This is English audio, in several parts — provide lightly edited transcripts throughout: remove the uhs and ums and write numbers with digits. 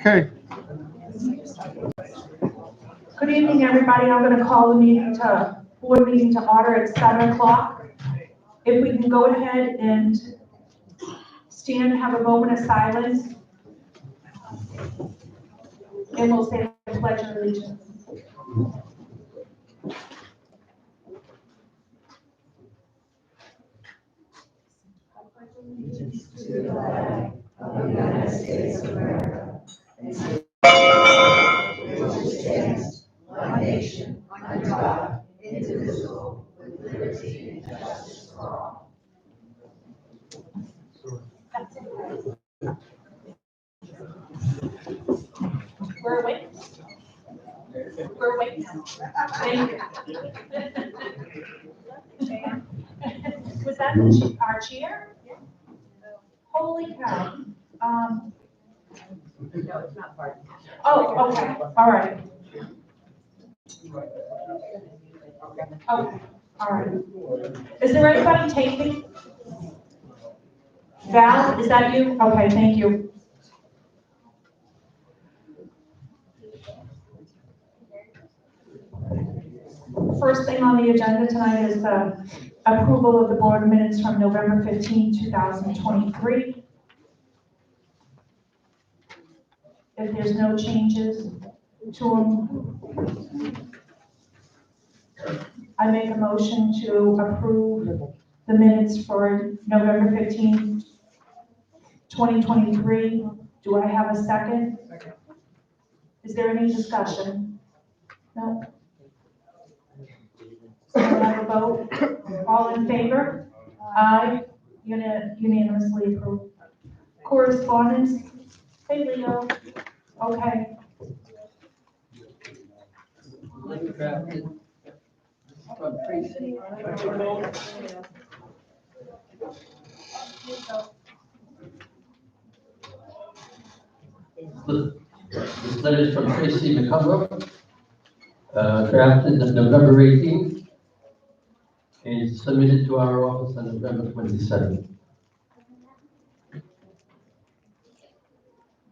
Okay. Good evening, everybody. I'm going to call the board meeting to order at 7 o'clock. If we can go ahead and stand, have a moment of silence, and we'll say the pledge of allegiance. To the flag of the United States of America, and to the which stands one nation under God, indivisible, with liberty and justice for all. We're awake. We're awake now. Thank you. Was that our chair? Holy cow. No, it's not part. Oh, okay, all right. Okay, all right. Is there anybody taping? Val, is that you? Okay, thank you. First thing on the agenda tonight is the approval of the board minutes from November 15, 2023. If there's no changes to them, I make a motion to approve the minutes for November 15, 2023. Do I have a second? Is there any discussion? No? So I have a vote. All in favor? Aye. Unanimously approved. Correspondence? Hey, Leo. Okay. From Tracy. This letter is from Tracy McCumber, drafted on November 18th, and submitted to our office on November 27th.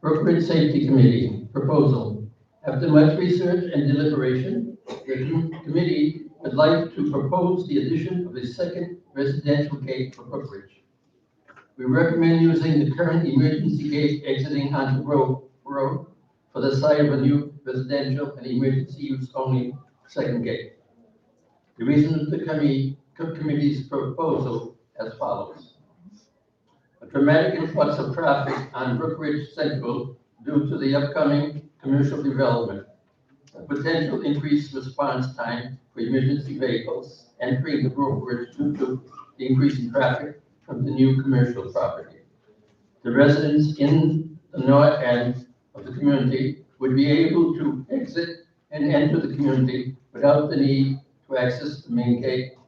Brookridge Safety Committee proposal. After much research and deliberation, the committee would like to propose the addition of a second residential gate for Brookridge. We recommend using the current emergency gate exiting onto Road for the site of a new residential and emergency use only second gate. The reason of the committee's proposal as follows. A dramatic influx of traffic on Brookridge Central due to the upcoming commercial development. A potential increased response time for emergency vehicles entering the Brookridge due to the increase in traffic from the new commercial property. The residents in the north end of the community would be able to exit and enter the community without the need to access the main gate,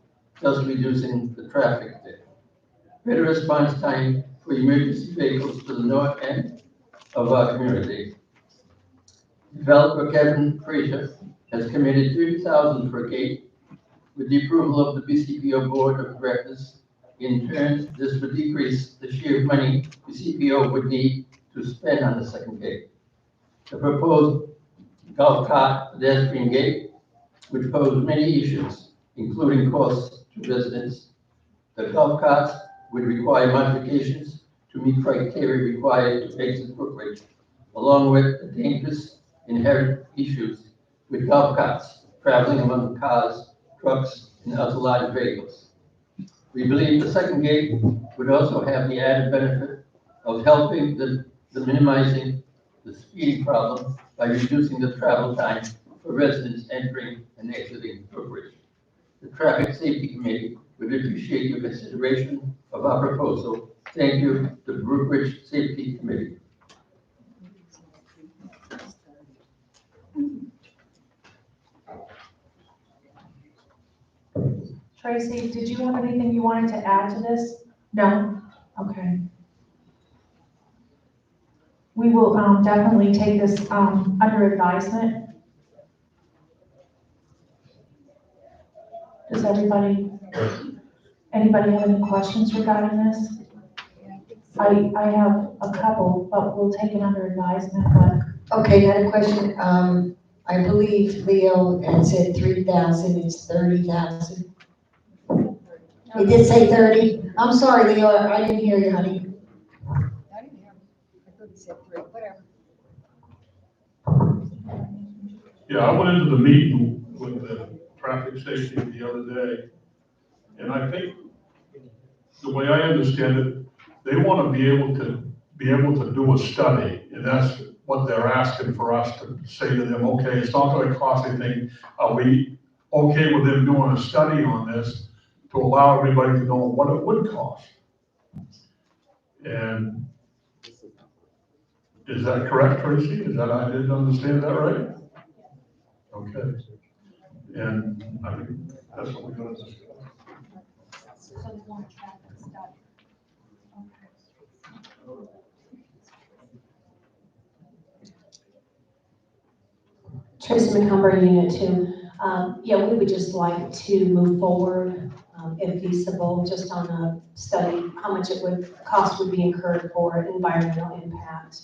thus reducing the traffic there. Better response time for emergency vehicles to the north end of our community. Developer Kevin Frazier has committed $30,000 for a gate with the approval of the BCPO Board of Directors. In turn, this would decrease the sheer money the CPO would need to spend on the second gate. The proposed golf cart pedestrian gate would pose many issues, including costs to residents. The golf carts would require modifications to meet criteria required to exit Brookridge, along with the dangerous inherent issues with golf carts traveling among cars, trucks, and other large vehicles. We believe the second gate would also have the added benefit of helping the minimizing the speeding problem by reducing the travel time for residents entering and exiting Brookridge. The Traffic Safety Committee would appreciate your consideration of our proposal. Thank you, the Brookridge Safety Committee. Tracy, did you have anything you wanted to add to this? No? Okay. We will definitely take this under advisement. Does anybody have any questions regarding this? Yeah, I think I have a couple, but we'll take it under advisement, but Okay, another question. I believe Leo had said 3,000, it's 30,000. He did say 30. I'm sorry, Leo, I didn't hear you, honey. I didn't hear him. I thought he said 3, whatever. Yeah, I went into the meeting with the traffic safety the other day, and I think, the way I understand it, they want to be able to do a study, and that's what they're asking for us to say to them, okay, it's not going to cost anything. Are we okay with them doing a study on this to allow everybody to know what it would cost? And is that correct, Tracy? I didn't understand that right? Okay. And I think that's what we're going to discuss. so we want to track that stuff. Tracy McCumber, Unit 2. Yeah, we would just like to move forward, if feasible, just on a study, how much cost would be incurred for environmental impact,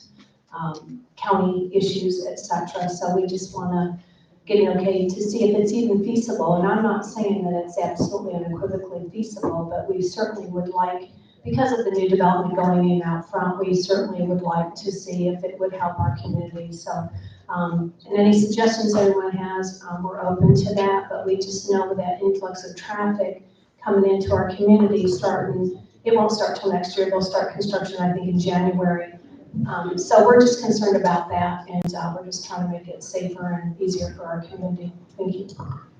county issues, et cetera. So we just want to get an okay to see if it's even feasible. And I'm not saying that it's absolutely unequivocally feasible, but we certainly would like, because of the new development going in out front, we certainly would like to see if it would help our community. So, and any suggestions everyone has, we're open to that, but we just know that influx of traffic coming into our community it won't start till next year. They'll start construction, I think, in January. So we're just concerned about that, and we're just trying to make it safer and easier for our community. Thank you.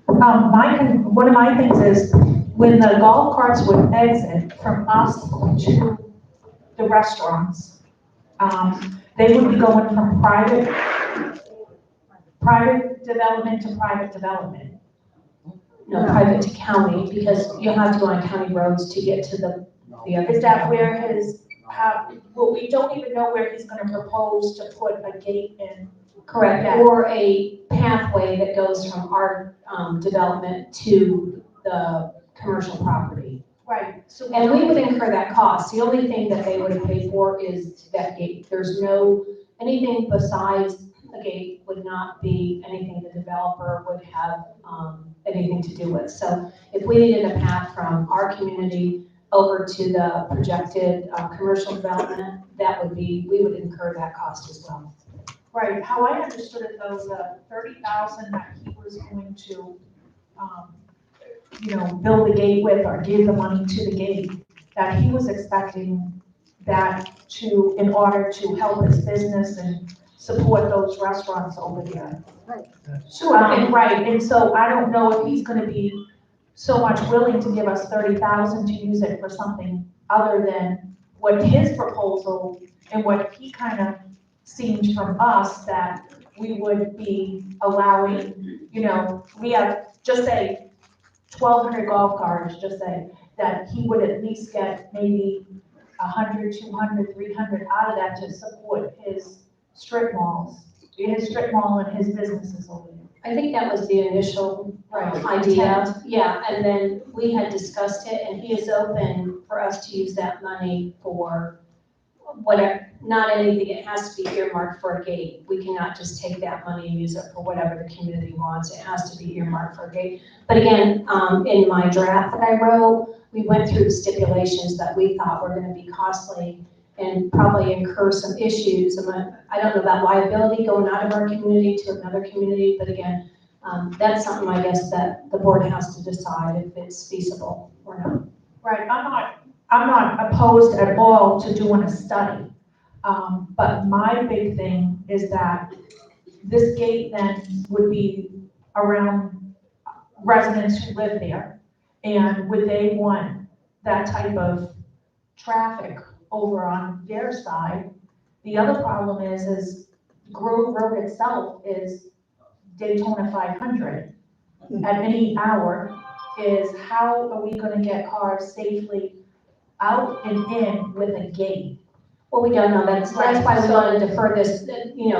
One of my things is, when the golf carts would exit from us to the restaurants, they would be going from private development to private development. No, private to county, because you'll have to go on county roads to get to the other. Is that where well, we don't even know where he's gonna propose to put a gate in. Correct, Yeah. or a pathway that goes from our development to the commercial property. Right. So And we would incur that cost. The only thing that they would pay for is that gate. There's anything besides the gate would not be anything the developer would have anything to do with. So if we needed a path from our community over to the projected commercial development, we would incur that cost as well. Right, how I understood it though, the 30,000 that he was going to, build the gate with or give the money to the gate, that he was expecting that in order to help his business and support those restaurants over there. Right. Sure. Right, and so I don't know if he's gonna be so much willing to give us 30,000 to use it for something other than what his proposal and what he kind of seemed from us that we would be allowing, we have, just say, 1,200 golf carts, just say, that he would at least get maybe 100, 200, 300 out of that to support his strip mall and his businesses over there. I think that was the initial Right. idea. Yeah, and then we had discussed it, and he is open for us to use that money for whatever, not anything, it has to be earmarked for a gate. We cannot just take that money and use it for whatever the community wants. It has to be earmarked for a gate. But again, in my draft that I wrote, we went through the stipulations that we thought were gonna be costly and probably incur some issues. I don't know about liability going out of our community to another community, but again, that's something I guess that the board has to decide if it's feasible or not. Right, I'm not opposed at all to doing a study. But my big thing is that this gate then would be around residents who live there. And would they want that type of traffic over on their side? The other problem is Grove Road itself is Daytona 500 at any hour. Is how are we gonna get cars safely out and in with a gate? Well, we don't know. That's why we want to defer this,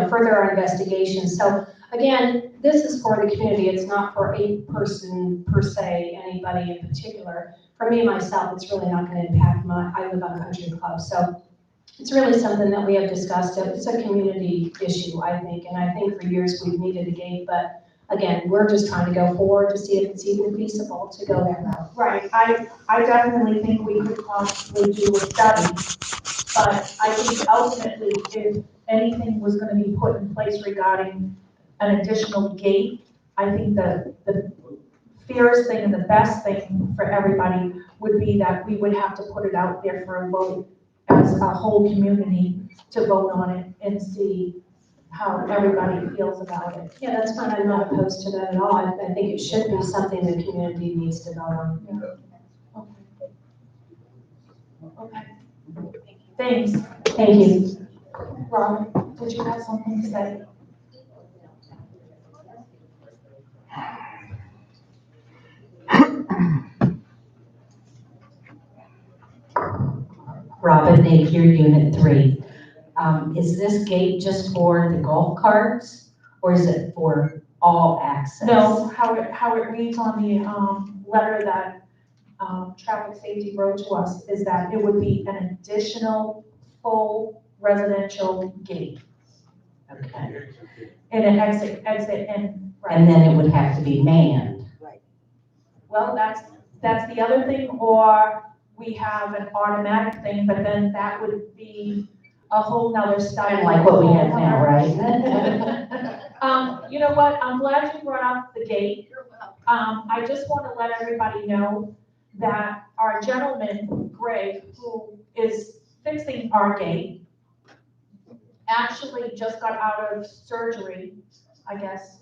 further our investigation. So again, this is for the community. It's not for a person per se, anybody in particular. For me, myself, it's really not going to impact I live on Country Club. So It's really something that we have discussed. It's a community issue, I think, and I think for years we've needed a gate, but again, we're just trying to go forward to see if it's even feasible to go that route. Right, I definitely think we could possibly do a study, but I think ultimately, if anything was gonna be put in place regarding an additional gate, I think the fairest thing and the best thing for everybody would be that we would have to put it out there for a vote as a whole community to vote on it and see how everybody feels about it. Yeah, that's fine. I'm not opposed to that at all. I think it should be something the community needs to vote on. Okay. Thanks. Thank you. Robin, did you have something to say? Robin Napier, Unit 3. Is this gate just for the golf carts, or is it for all access? No, how it reads on the, letter that, traffic safety wrote to us is that it would be an additional full residential gate Okay. and an exit and, right. And then it would have to be manned. Well, that's the other thing, or we have an automatic thing, but then that would be a whole nother study. Kind of like what we have now, right? You know what, I'm glad you brought up the gate. I just want to let everybody know that our gentleman, Greg, who is fixing our gate, actually just got out of surgery, I guess,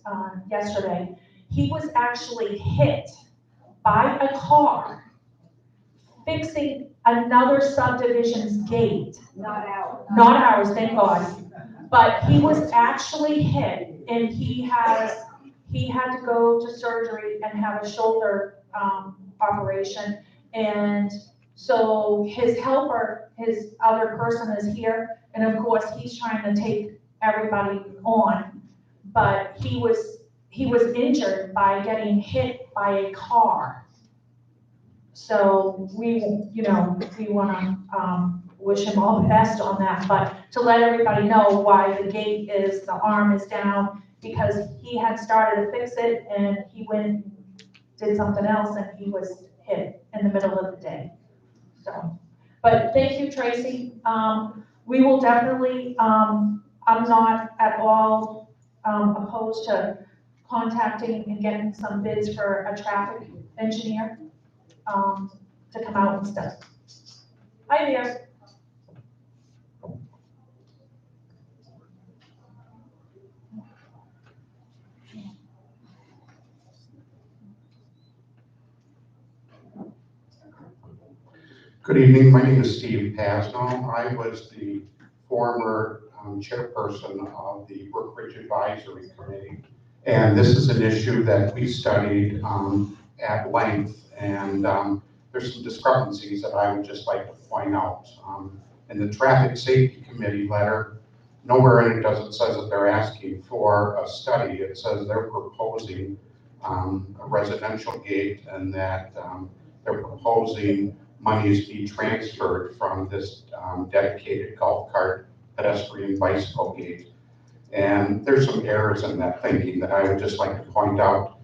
yesterday. He was actually hit by a car fixing another subdivision's gate. Not ours. Not ours, thank God. But he was actually hit and he had to go to surgery and have a shoulder, operation. And so his helper, his other person is here. And of course, he's trying to take everybody on. But he was injured by getting hit by a car. So we want to wish him all the best on that, but to let everybody know why the gate is, the arm is down, because he had started to fix it and he went and did something else and he was hit in the middle of the day. So, but thank you, Tracy. We will definitely, I'm not at all opposed to contacting and getting some bids for a traffic engineer to come out and stuff. Hi there. Good evening, my name is Steve Pasno. I was the former chairperson of the Brookridge Advisory Committee. And this is an issue that we studied at length, and there's some discrepancies that I would just like to point out. In the Traffic Safety Committee letter, nowhere in it does it says that they're asking for a study. It says they're proposing a residential gate and that they're proposing monies be transferred from this dedicated golf cart pedestrian bicycle gate. And there's some errors in that thinking that I would just like to point out.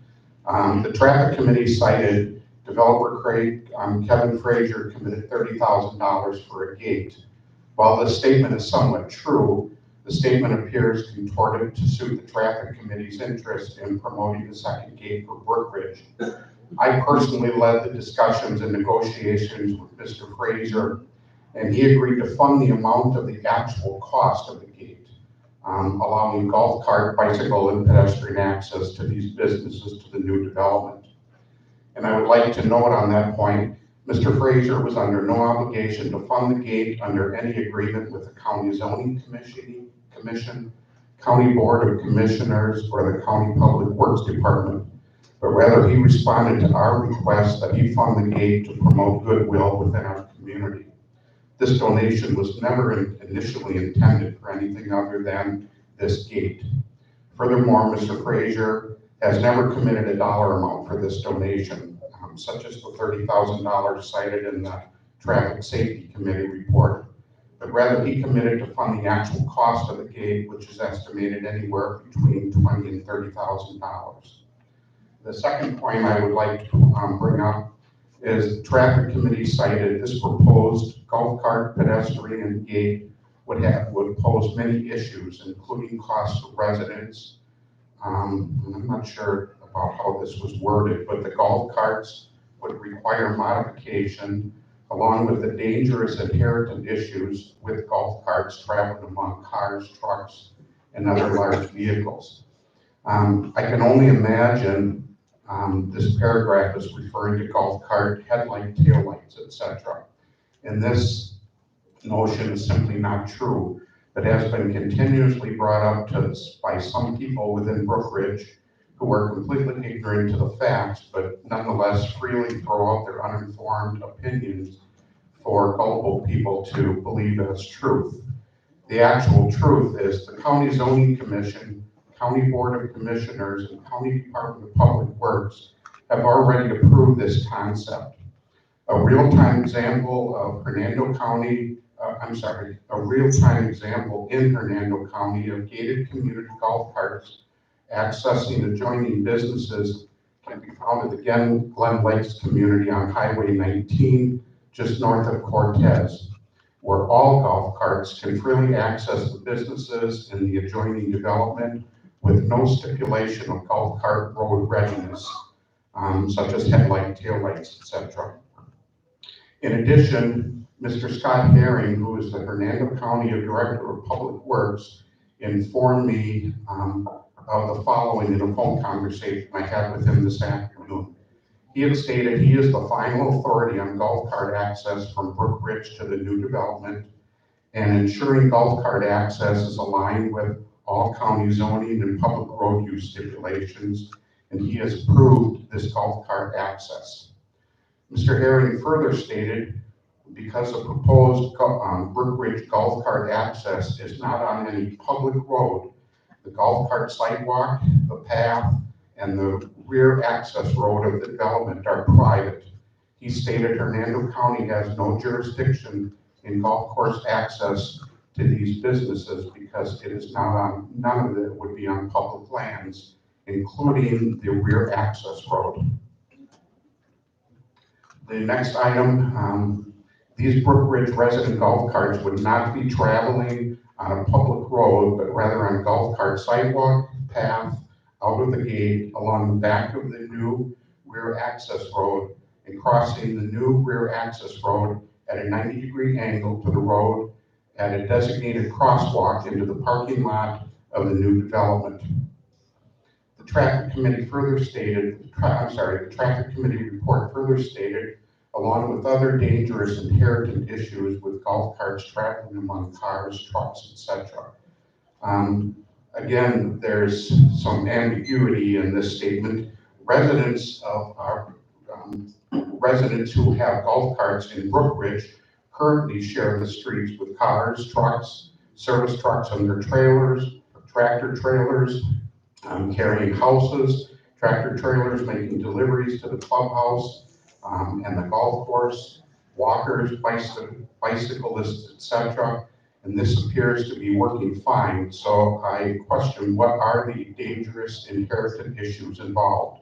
The traffic committee cited developer Kevin Frazier committed $30,000 for a gate. While this statement is somewhat true, the statement appears contorted to suit the traffic committee's interest in promoting the second gate for Brookridge. I personally led the discussions and negotiations with Mr. Frazier, and he agreed to fund the amount of the actual cost of the gate, allowing golf cart, bicycle, and pedestrian access to these businesses to the new development. And I would like to note on that point, Mr. Frazier was under no obligation to fund the gate under any agreement with the County Zoning Commission, County Board of Commissioners, or the County Public Works Department, but rather he responded to our request that he fund the gate to promote goodwill within our community. This donation was never initially intended for anything other than this gate. Furthermore, Mr. Frazier has never committed a dollar amount for this donation, such as the $30,000 cited in the Traffic Safety Committee report. but rather he committed to fund the actual cost of the gate, which is estimated anywhere between $20,000 and $30,000. The second point I would like to bring up is the traffic committee cited this proposed golf cart pedestrian gate would pose many issues, including costs to residents. I'm not sure about how this was worded, but the golf carts would require modification along with the dangerous inherent issues with golf carts traveling among cars, trucks, and other large vehicles. I can only imagine this paragraph is referring to golf cart headlight, taillights, etc. And this notion is simply not true. It has been continuously brought up to us by some people within Brookridge who are completely ignorant to the facts, but nonetheless freely throw out their uninformed opinions for gullible people to believe as truth. The actual truth is the County Zoning Commission, County Board of Commissioners, and County Department of Public Works have already approved this concept. A real-time example of Hernando County, a real-time example in Hernando County of gated community golf carts accessing adjoining businesses can be found at the Glen Lakes community on Highway 19, just north of Cortez, where all golf carts can freely access the businesses in the adjoining development with no stipulation of golf cart road readiness, such as headlight, taillights, etc. In addition, Mr. Scott Herring, who is the Hernando County Director of Public Works, informed me of the following in a phone conversation I had with him this afternoon. He had stated he is the final authority on golf cart access from Brookridge to the new development, and ensuring golf cart access is aligned with all county zoning and public road use stipulations, and he has approved this golf cart access. Mr. Herring further stated, because the proposed Brookridge golf cart access is not on any public road, the golf cart sidewalk, the path, and the rear access road of the development are private. He stated Hernando County has no jurisdiction in golf course access to these businesses because it is not on, none of it would be on public lands, including the rear access road. The next item, these Brookridge resident golf carts would not be traveling on a public road, but rather on a golf cart sidewalk, path, out of the gate, along the back of the new rear access road, and crossing the new rear access road at a 90-degree angle to the road at a designated crosswalk into the parking lot of the new development. The traffic committee further stated, the traffic committee report further stated, along with other dangerous inherent issues with golf carts traveling among cars, trucks, etc. Again, there's some ambiguity in this statement. Residents who have golf carts in Brookridge currently share the streets with cars, trucks, service trucks and their trailers, tractor trailers, carrying houses, tractor trailers making deliveries to the clubhouse and the golf course, walkers, bicyclists, etc. And this appears to be working fine. So I question, what are the dangerous inherent issues involved?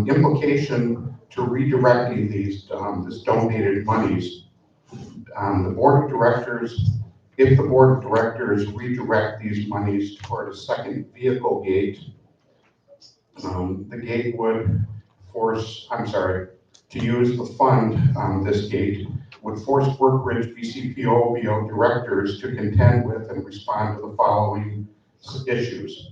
Implication to redirecting these this donated monies. The board of directors, if the board of directors redirect these monies toward a second vehicle gate, the gate would force, to use the fund, this gate would force Brookridge BCPOBO directors to contend with and respond to the following issues.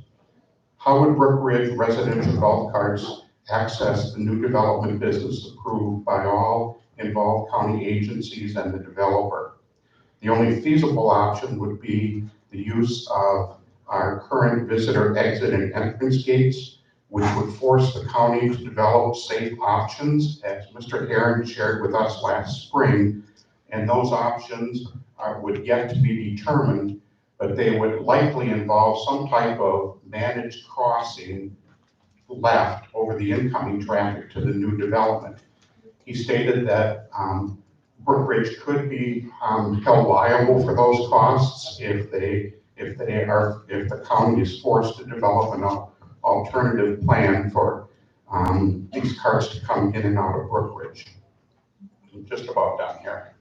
How would Brookridge residential golf carts access the new development business approved by all involved county agencies and the developer? The only feasible option would be the use of our current visitor exit and entrance gates, which would force the county to develop safe options, as Mr. Herring shared with us last spring, and those options would yet to be determined, but they would likely involve some type of managed crossing left over the incoming traffic to the new development. He stated that Brookridge could be held liable for those costs if the county is forced to develop an alternative plan for these carts to come in and out of Brookridge. I'm just about done here.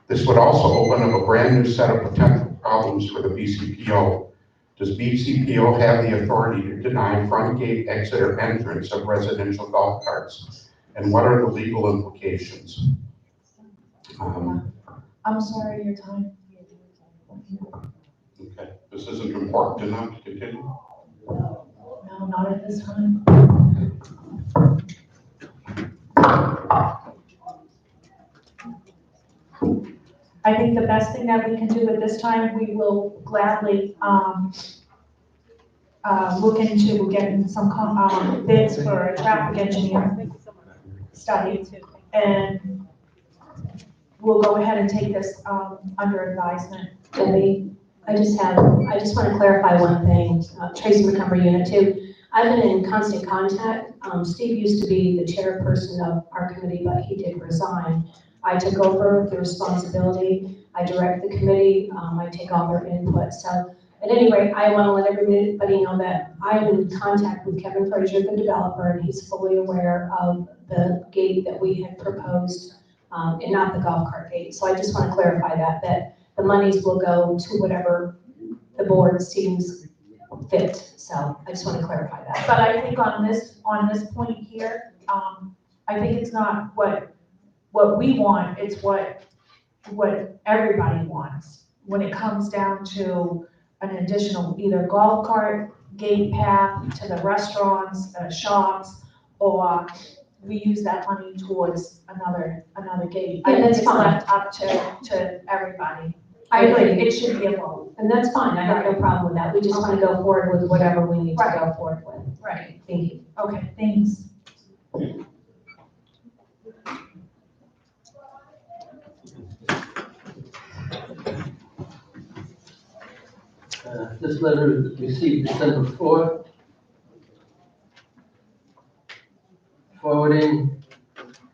This would also open up a brand new set of potential problems for the BCPO. Does BCPO have the authority to deny front gate exit or entrance of residential golf carts? And what are the legal implications? I'm sorry, your time. Okay, this isn't important enough to continue? No, not at this time. I think the best thing that we can do at this time, we will gladly, look into getting some, bids for a traffic engineer study. And we'll go ahead and take this, under advisement. Debbie, I just want to clarify one thing, Tracy McCumber, Unit 2. I've been in constant contact. Steve used to be the chairperson of our committee, but he did resign. I took over the responsibility. I direct the committee. I take all their input. So at any rate, I want to let everybody know that I'm in contact with Kevin Frazier, the developer, and he's fully aware of the gate that we had proposed, and not the golf cart gate. So I just want to clarify that the monies will go to whatever the board seems fit. So I just want to clarify that. But I think on this point here, I think it's not what we want, it's what everybody wants. When it comes down to an additional either golf cart, gate path to the restaurants, shops, or we use that money towards another gate. I Yeah, think that's it's fine. left up to everybody. I agree. It should be a vote. And that's fine. I have no problem with that. We just want to go forward with whatever we need to go forward with. Right. Thank you. Okay, thanks. This letter was received December 4th. Forwarding,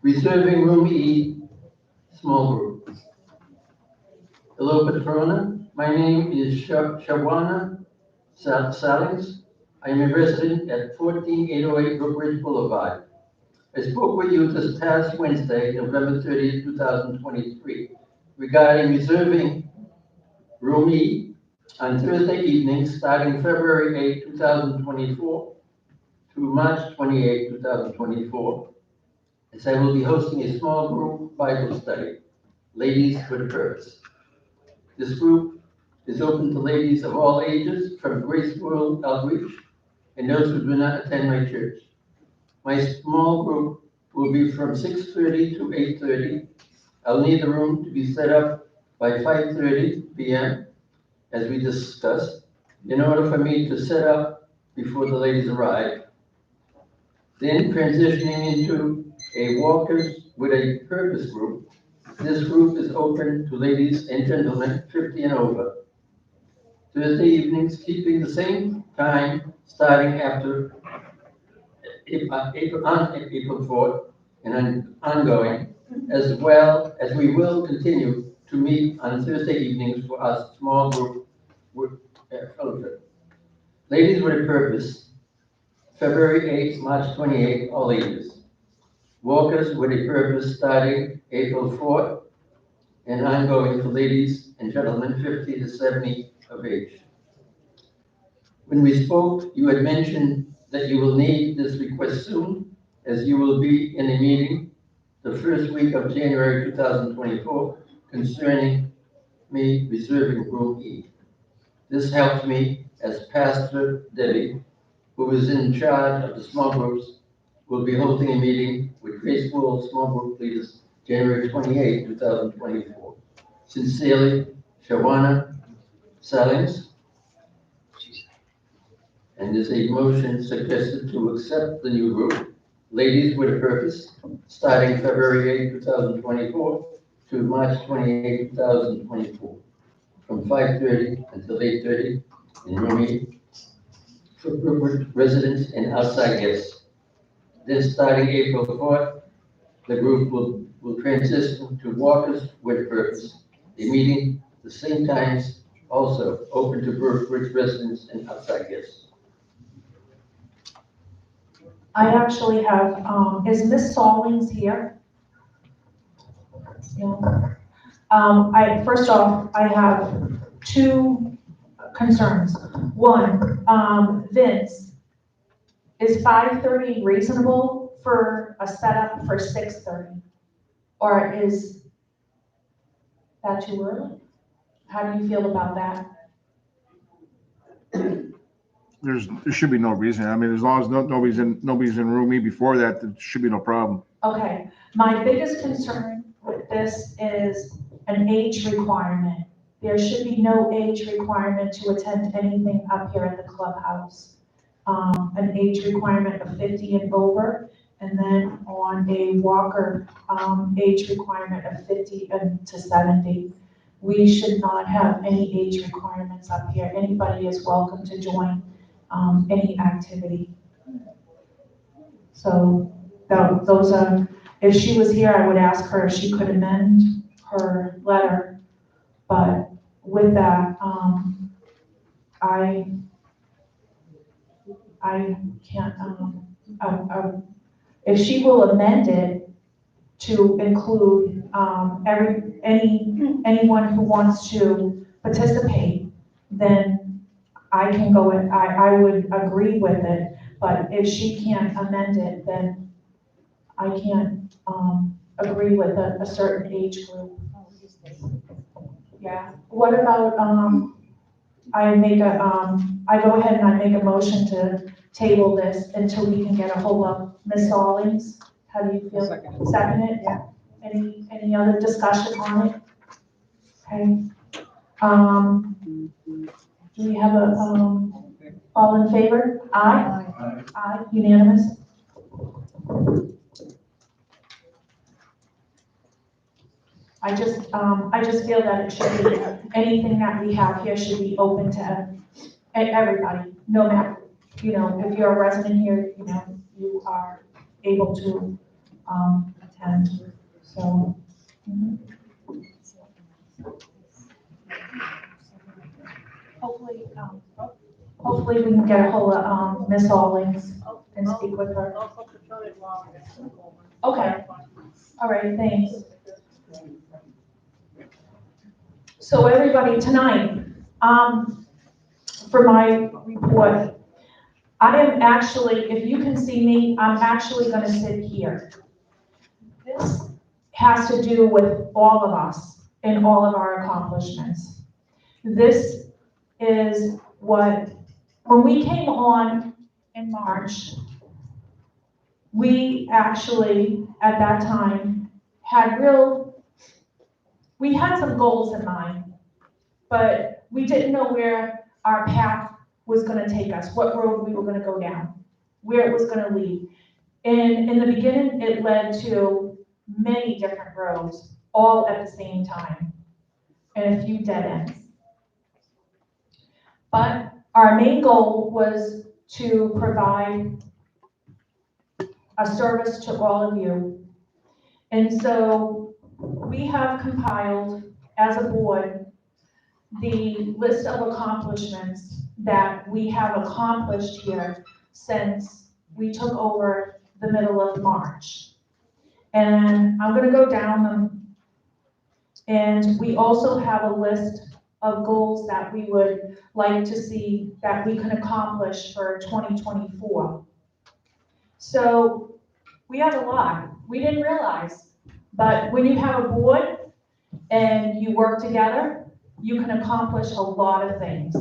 reserving room E, small group. Hello, Patrona. My name is Shawana Salings. I am a resident at 14808 Brookridge Boulevard. I spoke with you this past Wednesday, November 30th, 2023, regarding reserving room E on Thursday evening, starting February 8, 2024 through March 28, 2024, as I will be hosting a small group Bible study, Ladies with a Purpose. This group is open to ladies of all ages, from Grace World Outreach and those who do not attend my church. My small group will be from 6:30 to 8:30. I'll need the room to be set up by 5:30 p.m. as we discussed, in order for me to set up before the ladies arrive. Then transitioning into a Walkers with a Purpose group. This group is open to ladies and gentlemen 50 and over. Thursday evenings, keeping the same time, starting after April 4th and ongoing, as well as we will continue to meet on Thursday evenings for our small group fellowship. Ladies with a Purpose, February 8th, March 28th, all ages. Walkers with a Purpose starting April 4th and ongoing for ladies and gentlemen 50 to 70 of age. When we spoke, you had mentioned that you will need this request soon, as you will be in a meeting the first week of January 2024 concerning me reserving room E. This helps me as Pastor Debbie, who is in charge of the small groups, will be holding a meeting with Grace World Small Group Leaders January 28, 2024. Sincerely, Shawana Salins. And there's a motion suggested to accept the new group, Ladies with a Purpose, starting February 8, 2024 to March 28, 2024, from 5:30 until 8:30 in room E for Brookridge residents and outside guests. Then starting April 4th The group will transition to walkers with purpose. A meeting at the same times, also open to Brookridge residents and outside guests. I actually have, is Miss Stallings here? Yeah. First off, I have two concerns. One, Vince, is 5:30 reasonable for a setup for 6:30? Or is that too early? How do you feel about that? There should be no reason. I mean, as long as nobody's in room me before that, there should be no problem. Okay, my biggest concern with this is an age requirement. There should be no age requirement to attend anything up here at the clubhouse. An age requirement of 50 and over, and then on a walker, age requirement of 50 to 70. We should not have any age requirements up here. Anybody is welcome to join any activity. So those are, if she was here, I would ask her if she could amend her letter. But with that, I can't, if she will amend it to include anyone who wants to participate, then I can go and I would agree with it. But if she can't amend it, then I can't agree with a certain age group. Yeah. What about I go ahead and I make a motion to table this until we can get a hold of Ms. Stallings. How do you feel? Second it? Yeah. Any other discussion on it? Okay. Do we have all in favor? Aye? Aye, unanimous? I just feel that it should be, anything that we have here should be open to everybody, no matter, if you're a resident here, you are able to, attend, so. Hopefully we can get a hold of, Ms. Stallings and speak with her. Okay, all right, thanks. So everybody, tonight, for my report, I am actually, if you can see me, I'm actually gonna sit here. This has to do with all of us and all of our accomplishments. This is when we came on in March, we actually, at that time, we had some goals in mind, but we didn't know where our path was gonna take us, what road we were gonna go down, where it was gonna lead. And in the beginning, it led to many different roads, all at the same time, and a few dead ends. But our main goal was to provide a service to all of you. And so we have compiled, as a board, the list of accomplishments that we have accomplished here since we took over the middle of March. And I'm gonna go down them. And we also have a list of goals that we would like to see that we can accomplish for 2024. So we have a lot. We didn't realize, but when you have a board and you work together, you can accomplish a lot of things.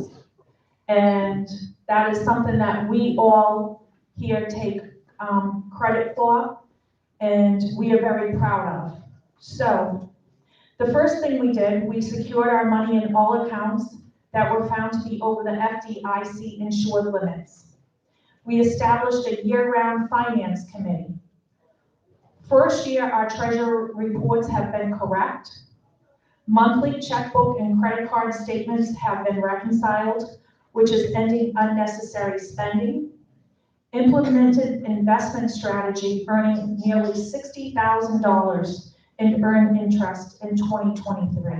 And that is something that we all here take credit for, and we are very proud of. So the first thing we did, we secured our money in all accounts that were found to be over the FDIC insured limits. We established a year-round finance committee. First year, our treasury reports have been correct. Monthly checkbook and credit card statements have been reconciled, which is ending unnecessary spending. implemented investment strategy earning nearly $60,000 in earned interest in 2023.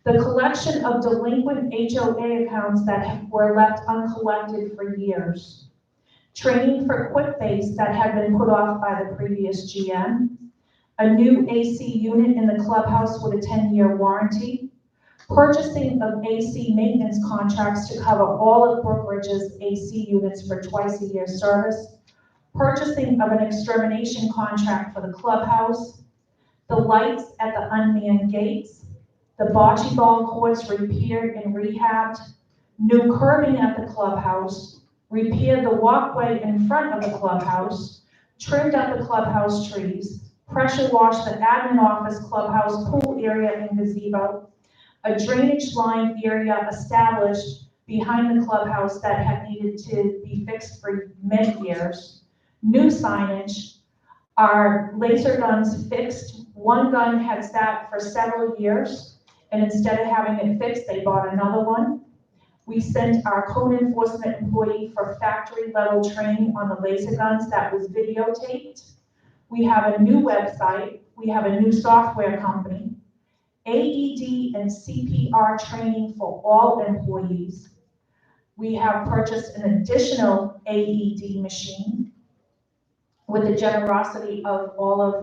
The collection of delinquent HOA accounts that were left uncollected for years. Training for QuickBase that had been put off by the previous GM. A new AC unit in the clubhouse with a 10-year warranty. Purchasing of AC maintenance contracts to cover all of Brookridge's AC units for twice-a-year service. Purchasing of an extermination contract for the clubhouse. The lights at the unmanned gates. The bocce ball courts repaired and rehabbed. New curbing at the clubhouse. Repaired the walkway in front of the clubhouse. Trimmed up the clubhouse trees. Pressure washed the admin office, clubhouse, pool area, and gazebo. A drainage line area established behind the clubhouse that had needed to be fixed for many years. New signage. Our laser guns fixed. One gun had sat for several years, and instead of having it fixed, they bought another one. We sent our code enforcement employee for factory level training on the laser guns that was videotaped. We have a new website. We have a new software company. AED and CPR training for all employees. We have purchased an additional AED machine with the generosity of a lot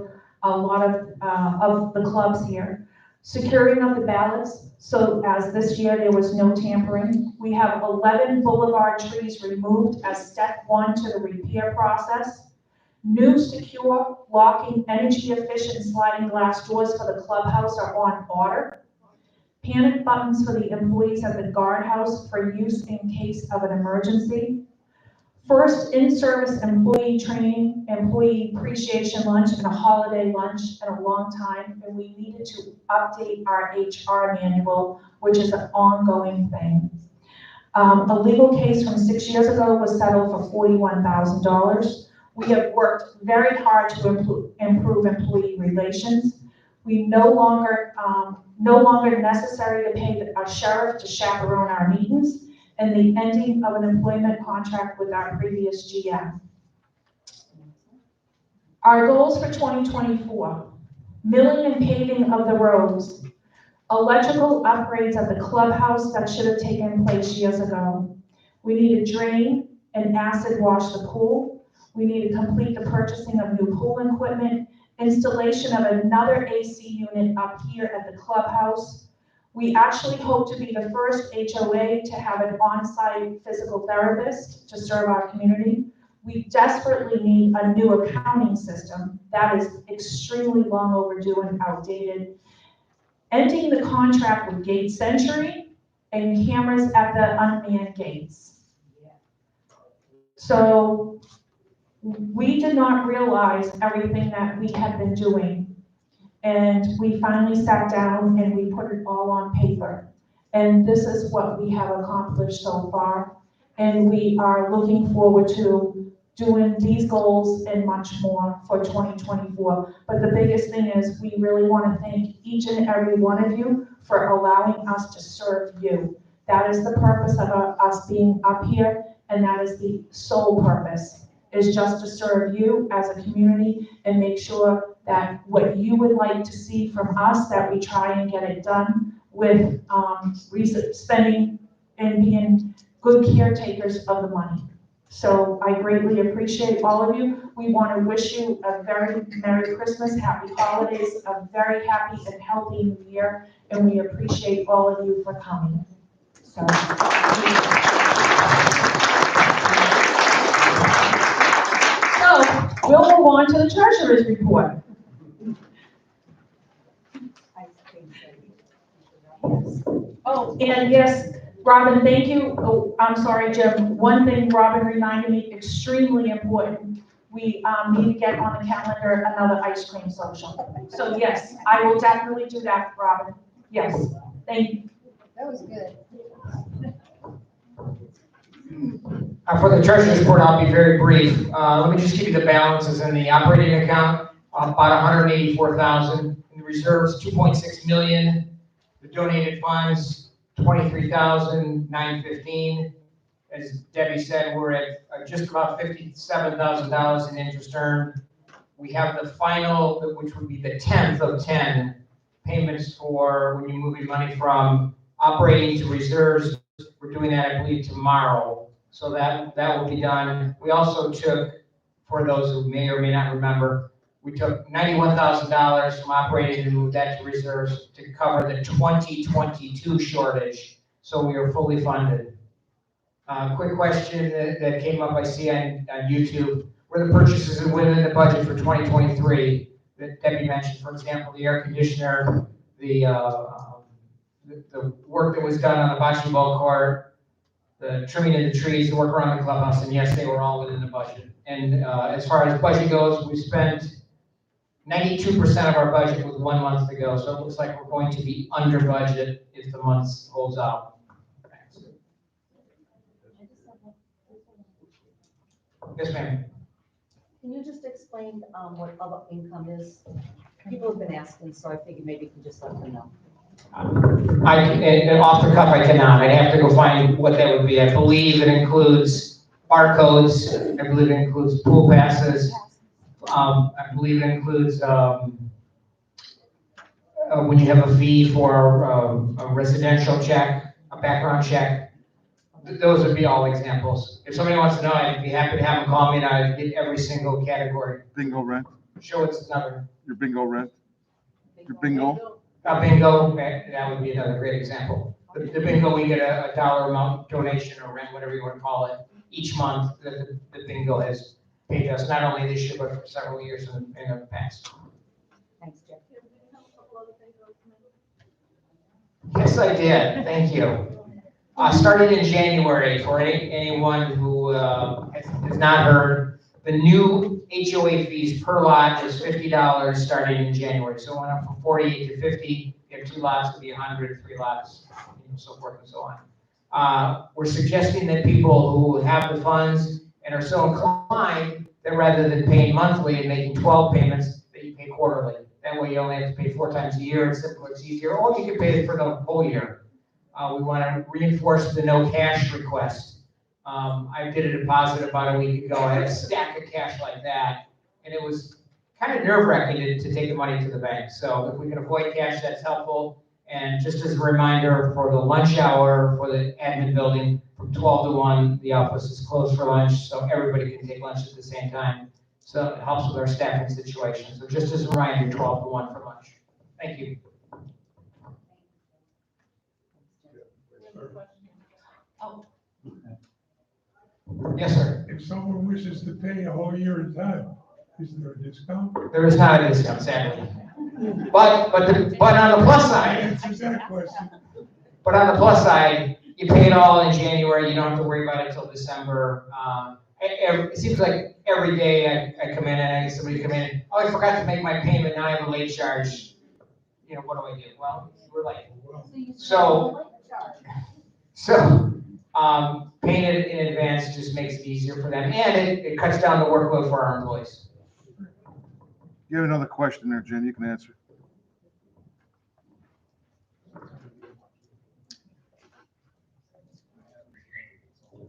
of the clubs here. Securing of the ballots, so as this year there was no tampering. We have 11 boulevard trees removed as step 1 to the repair process. New secure, locking, energy-efficient sliding glass doors for the clubhouse are on order. Panic buttons for the employees at the guardhouse for use in case of an emergency. First in-service employee training, employee appreciation lunch, and a holiday lunch in a long time, and we needed to update our HR manual, which is an ongoing thing. A legal case from 6 years ago was settled for $41,000. We have worked very hard to improve employee relations. We no longer necessary to pay a sheriff to chaperone our meetings, and the ending of an employment contract with our previous GM. Our goals for 2024, milling and paving of the roads, electrical upgrades at the clubhouse that should have taken place years ago. We need to drain and acid wash the pool. We need to complete the purchasing of new pool equipment, installation of another AC unit up here at the clubhouse. We actually hope to be the first HOA to have an on-site physical therapist to serve our community. We desperately need a new accounting system that is extremely long overdue and outdated. Ending the contract with Gate Century and cameras at the unmanned gates. So we did not realize everything that we had been doing. And we finally sat down and we put it all on paper. And this is what we have accomplished so far. And we are looking forward to doing these goals and much more for 2024. But the biggest thing is we really want to thank each and every one of you for allowing us to serve you. That is the purpose of us being up here, and that is the sole purpose, is just to serve you as a community and make sure that what you would like to see from us, that we try and get it done with spending and being good caretakers of the money. So I greatly appreciate all of you. We want to wish you a very Merry Christmas, Happy Holidays, a very happy and healthy New Year, and we appreciate all of you for coming. So. So we'll move on to the Treasurer's report. Oh, and yes, Robin, thank you. Oh, I'm sorry, Jim. One thing Robin reminded me, extremely important. We need to get on the calendar another ice cream social. So yes, I will definitely do that, Robin. Yes, thank you. That was good. For the Treasurer's report, I'll be very brief. Let me just give you the balances in the operating account, about $184,000. In the reserves, $2.6 million. The donated funds, $23,915. As Debbie said, we're at just about $57,000 in interest earned. We have the final, which would be the 10th of 10 payments for when you're moving money from operating to reserves. We're doing that, I believe, tomorrow. So that will be done. We also took, for those who may or may not remember, we took $91,000 from operating and moved that to reserves to cover the 2022 shortage. So we are fully funded. Quick question that came up, I see on YouTube. Were the purchases within the budget for 2023 that Debbie mentioned? For example, the air conditioner, the work that was done on the bocce ball court, the trimming of the trees, the work around the clubhouse, and yes, they were all within the budget. And as far as budget goes, we spent 92% of our budget with 1 month to go, so it looks like we're going to be under budget if the month holds out. Yes, ma'am. Can you just explain what other income is? People have been asking, so I figured maybe you can just let them know. Off the cuff, I cannot. I'd have to go find what that would be. I believe it includes barcodes. I believe it includes pool passes. I believe it includes when you have a fee for a residential check, a background check. Those would be all examples. If somebody wants to know, I'd be happy to have them call me and I'd get every single category. Bingo rent, Show it's another. your bingo rent, your bingo. Bingo, that would be another great example. The bingo, we get a dollar amount donation or rent, whatever you want to call it, each month that the bingo has paid us, not only this year, but for several years in the past. Thanks, Jeff. Yes, I did. Thank you. Started in January, for anyone who has not heard, the new HOA fees per lot is $50 starting in January. So it went up from 48 to 50. If you have 2 lots, it'll be 100, 3 lots, so forth and so on. We're suggesting that people who have the funds and are so inclined that rather than paying monthly and making 12 payments, that you pay quarterly. That way you only have to pay 4 times a year. It's simpler, it's easier, or you can pay it for the whole year. We want to reinforce the no cash request. I did a deposit about a week ago. I had a stack of cash like that, and it was kind of nerve-wracking to take the money to the bank. So if we can avoid cash, that's helpful. And just as a reminder, for the lunch hour for the admin building, from 12 to 1, the office is closed for lunch, so everybody can take lunch at the same time. So it helps with our staffing situation. So just as a reminder, 12 to 1 for lunch. Thank you. Yes, sir. If someone wishes to pay a whole year in time, is there a discount? There is not a discount, sadly. But on the plus side. Answers that question. But on the plus side, you pay it all in January. You don't have to worry about it until December. It seems like every day I come in and I get somebody come in. Oh, I forgot to make my payment. Now I have a late charge. You know, what do I do? Well, we're late. So paying it in advance just makes it easier for them, and it cuts down the workload for our employees. You have another question there, Jen, you can answer.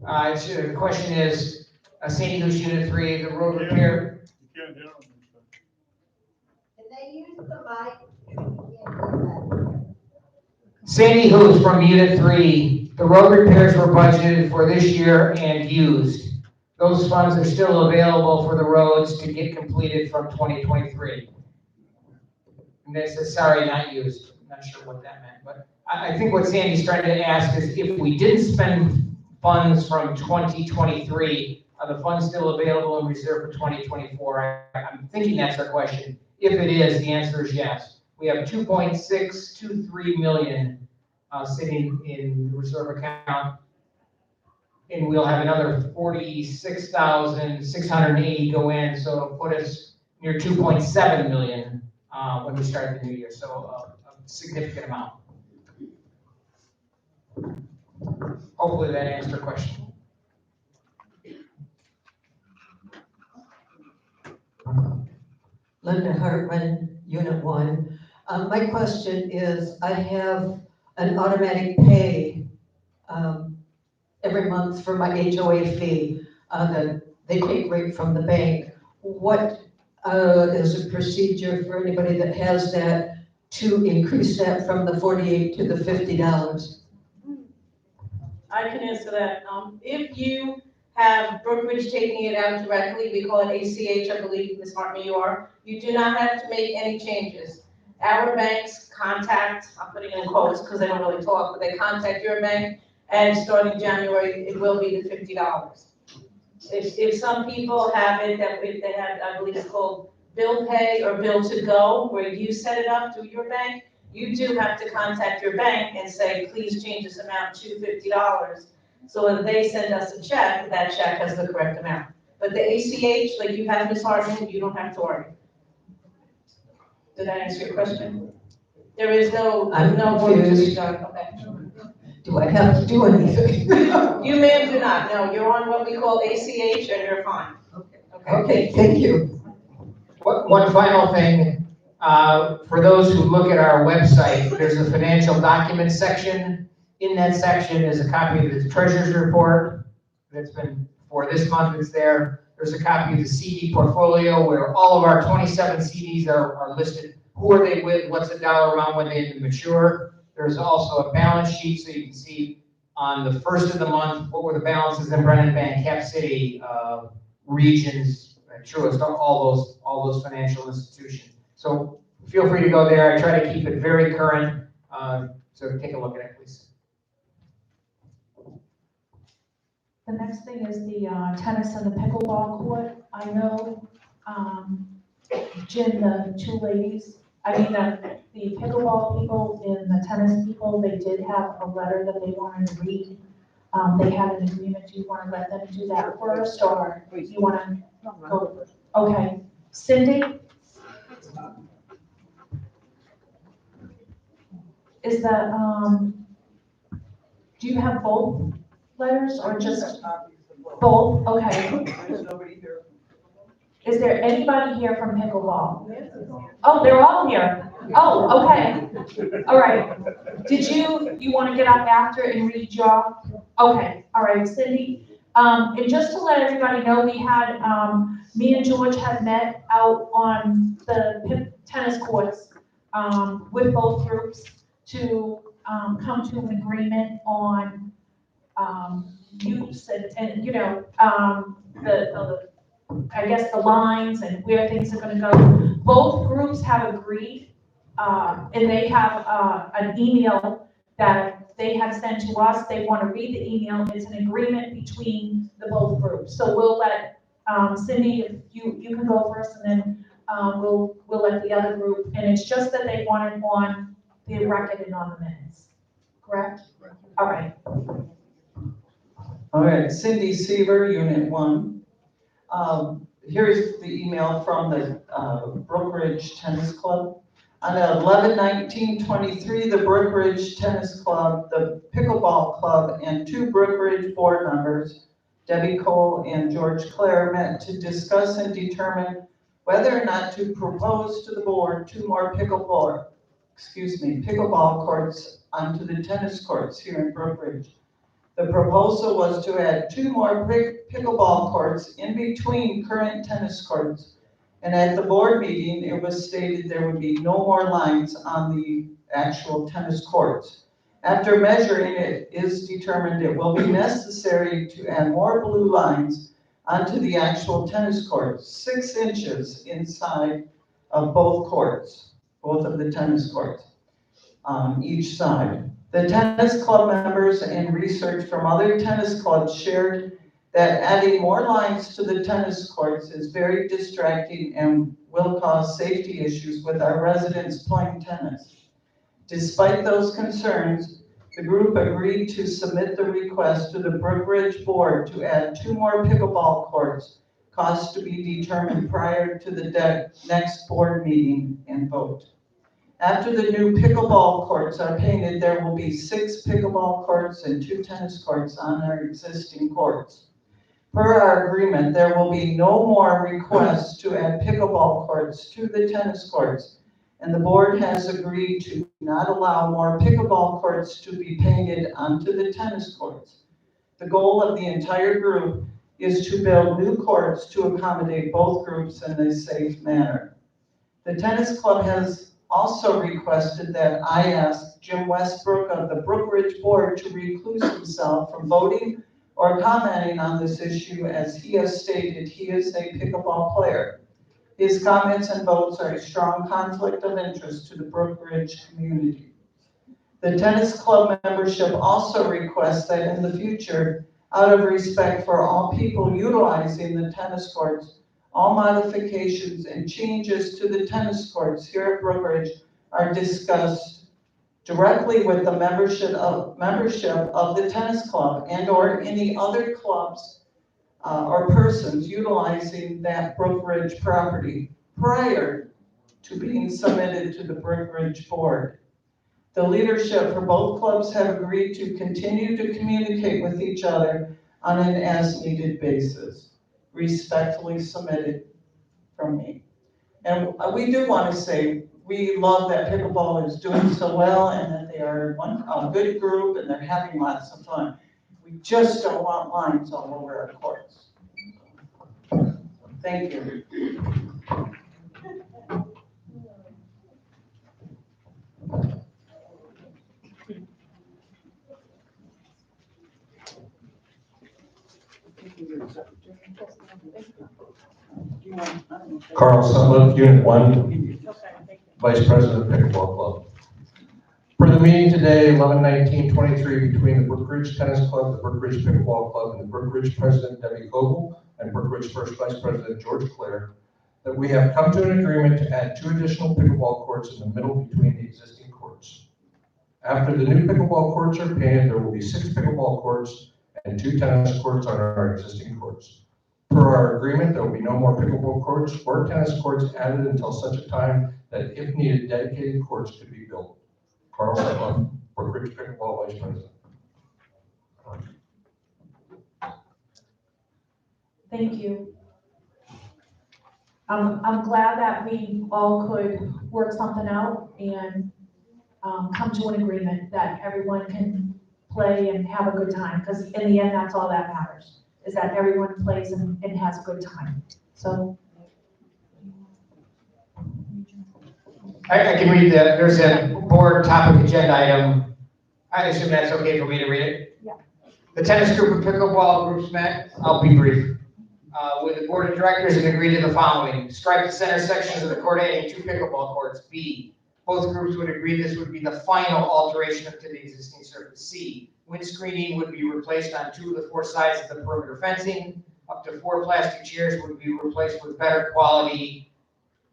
The question is, Sandy Hook Unit 3, the road repair. You can't hear them. Can they use the mic? You can't hear that. Sandy Hook from Unit 3, the road repairs were budgeted for this year and used. Those funds are still available for the roads to get completed from 2023. And that says, sorry, not used. I'm not sure what that meant, but I think what Sandy's trying to ask is if we didn't spend funds from 2023, are the funds still available in reserve for 2024? I'm thinking that's our question. If it is, the answer is yes. We have 2.623 million sitting in the reserve account, and we'll have another 46,680 go in, so it'll put us near 2.7 million when we start the new year. So a significant amount. Hopefully that answered your question. Linda Hartman, Unit 1. My question is, I have an automatic pay every every month for my HOA fee, that they take right from the bank. What is a procedure for anybody that has that to increase that from the 48 to the $50? I can answer that. If you have Brookridge taking it out directly, we call it ACH, I believe, Ms. Hartman, you do not have to make any changes. Our banks contact, I'm putting in quotes because they don't really talk, but they contact your bank, and starting January, it will be the $50. If some people have it, that if they have, I believe it's called bill pay or bill to go, where you set it up through your bank, you do have to contact your bank and say, please change this amount to $50. So if they send us a check, that check has the correct amount. But the ACH, like you have, Ms. Hartman, you don't have to worry. Did I answer your question? There is no work to be done, okay. Do I have to do anything? You ma'am do not, no, you're on what we call ACH and you're fine. Okay, thank you. One final thing, for those who look at our website, there's a financial documents section. In that section is a copy of the treasurer's report that's been, for this month it's there. There's a copy of the CD portfolio where all of our 27 CDs are listed. Who are they with, what's the dollar amount when they mature. There's also a balance sheet so you can see on the first of the month, what were the balances in Brennan Bank, Cap City, Regions, Truist, all those financial institutions. So feel free to go there. I try to keep it very current, so take a look at it, please. The next thing is the tennis and the pickleball court. I know Jim, the two ladies, the pickleball people and the tennis people, they did have a letter that they wanted to read. They had an agreement. Do you want to let them do that first, or you want to go? Okay, Cindy? Is the, do you have both letters or just both? Okay. Is there anybody here from pickleball? Oh, they're all here. Oh, okay. All right. Did you want to get up after and read your? Okay. All right, Cindy. And just to let everybody know, we had, me and George had met out on the tennis courts with both groups to come to an agreement on use and you know, I guess the lines and where things are gonna go. Both groups have agreed, and they have an email that they had sent to us. They want to read the email. It's an agreement between the both groups. So we'll let Cindy, if you can go first, and then we'll let the other group. And it's just that they want it on the record and on the minutes. Correct? All right. All right, Cindy Seaver, Unit 1. Here's the email from the Brookridge Tennis Club. On 11/19/23, the Brookridge Tennis Club, the Pickleball Club, and 2 Brookridge board members, Debbie Cole and George Clare, met to discuss and determine whether or not to propose to the board 2 more pickleball courts onto the tennis courts here in Brookridge. The proposal was to add 2 more pickleball courts in between current tennis courts. And at the board meeting, it was stated there would be no more lines on the actual tennis courts. After measuring, it is determined it will be necessary to add more blue lines onto the actual tennis courts, 6 inches inside of both courts, both of the tennis courts on each side. The tennis club members and research from other tennis clubs shared that adding more lines to the tennis courts is very distracting and will cause safety issues with our residents playing tennis. Despite those concerns, the group agreed to submit the request to the Brookridge board to add 2 more pickleball courts, cost to be determined prior to the next board meeting and vote. After the new pickleball courts are painted, there will be 6 pickleball courts and 2 tennis courts on our existing courts. Per our agreement, there will be no more requests to add pickleball courts to the tennis courts, and the board has agreed to not allow more pickleball courts to be painted onto the tennis courts. The goal of the entire group is to build new courts to accommodate both groups in a safe manner. The tennis club has also requested that I ask Jim Westbrook of the Brookridge board to recluse himself from voting or commenting on this issue, as he has stated he is a pickleball player. His comments and votes are a strong conflict of interest to the Brookridge community. The tennis club membership also requests that in the future, out of respect for all people utilizing the tennis courts, all modifications and changes to the tennis courts here at Brookridge are discussed directly with the membership of the tennis club and or any other clubs or persons utilizing that Brookridge property prior to being submitted to the Brookridge board. The leadership for both clubs have agreed to continue to communicate with each other on an as-needed basis. Respectfully submitted from me. And we do want to say, we love that pickleball is doing so well and that they are a good group and they're having lots of fun. We just don't want lines all over our courts. Thank you. Carl Sutliff, Unit 1, Vice President of Pickleball Club. For the meeting today, 11/19/23, between the Brookridge Tennis Club, the Brookridge Pickleball Club, and the Brookridge President Debbie Coble and Brookridge First Vice President George Clare, that we have come to an agreement to add 2 additional pickleball courts in the middle between the existing courts. After the new pickleball courts are painted, there will be 6 pickleball courts and 2 tennis courts on our existing courts. Per our agreement, there will be no more pickleball courts or tennis courts added until such a time that, if needed, dedicated courts could be built. Carl Sutliff, Brookridge Pickleball Vice President. Thank you. I'm glad that we all could work something out and come to an agreement that everyone can play and have a good time, because in the end, that's all that matters, is that everyone plays and has a good time. So. I can read there's a board topic agenda item. I assume that's okay for me to read it? Yeah. The tennis group and pickleball groups met. I'll be brief. With the board of directors and agree to the following: strike the center sections of the court, adding 2 pickleball courts. B, both groups would agree this would be the final alteration to the existing surface. C, wind screening would be replaced on 2 of the 4 sides of the perimeter fencing. Up to 4 plastic chairs would be replaced with better quality,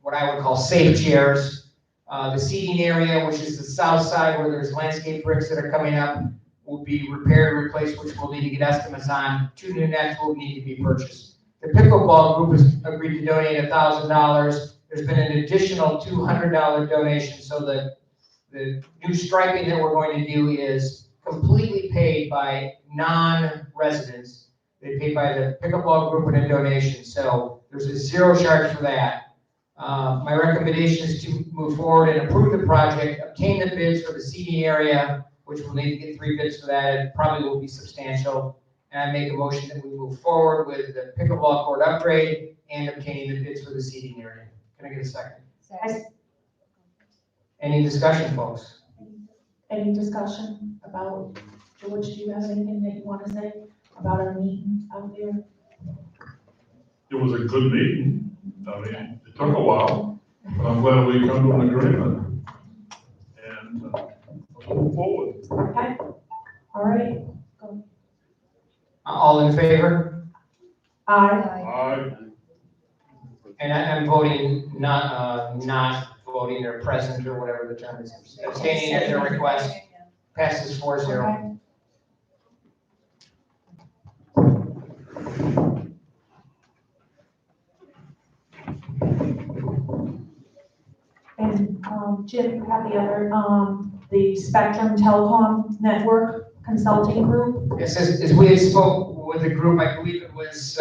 what I would call safe chairs. The seating area, which is the south side where there's landscape bricks that are coming up, will be repaired and replaced, which we'll need to get estimates on. 2 new nets will need to be purchased. The pickleball group has agreed to donate $1,000. There's been an additional $200 donation, so that the new striping that we're going to do is completely paid by non-residents. They pay by the pickleball group and a donation, so there's a 0 charge for that. My recommendation is to move forward and approve the project, obtain the bids for the seating area, which we'll need to get 3 bids for that. It probably will be substantial. And I make a motion that we move forward with the pickleball court upgrade and obtaining the bids for the seating area. Can I get a second? Any discussion, folks? Any discussion about, George, do you have anything that you want to say about our meeting out there? It was a good meeting. I mean, it took a while, but I'm glad we come to an agreement. And let's move forward. Okay, all right. Go. All in favor? Aye. And I'm voting not voting or present or whatever the term is. Abstaining at their request. Passes 4-0. Okay. And Jim, you have the other, the Spectrum Telecom Network Consulting Group? Yes, as we had spoke with the group, I believe it was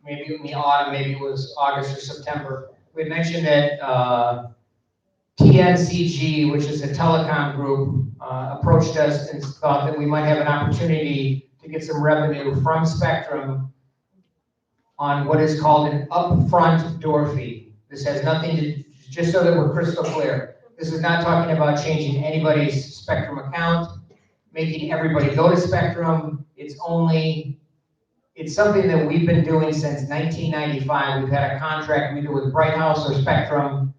maybe in the autumn, maybe it was August or September. We had mentioned that TNCG, which is a telecom group, approached us and thought that we might have an opportunity to get some revenue from Spectrum on what is called an upfront door fee. This has nothing to, just so that we're crystal clear, this is not talking about changing anybody's Spectrum account, making everybody go to Spectrum. It's something that we've been doing since 1995. We've had a contract either with Bright House or Spectrum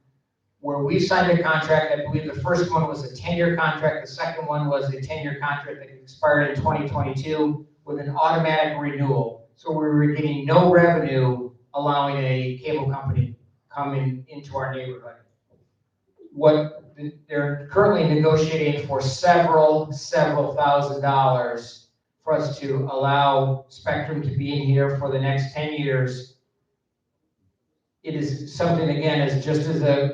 where we signed a contract. I believe the first one was a 10-year contract. The second one was a 10-year contract that expired in 2022 with an automatic renewal. So we were getting no revenue allowing a cable company coming into our neighborhood. They're currently negotiating for several $1,000s for us to allow Spectrum to be in here for the next 10 years. It is something, again, as just as a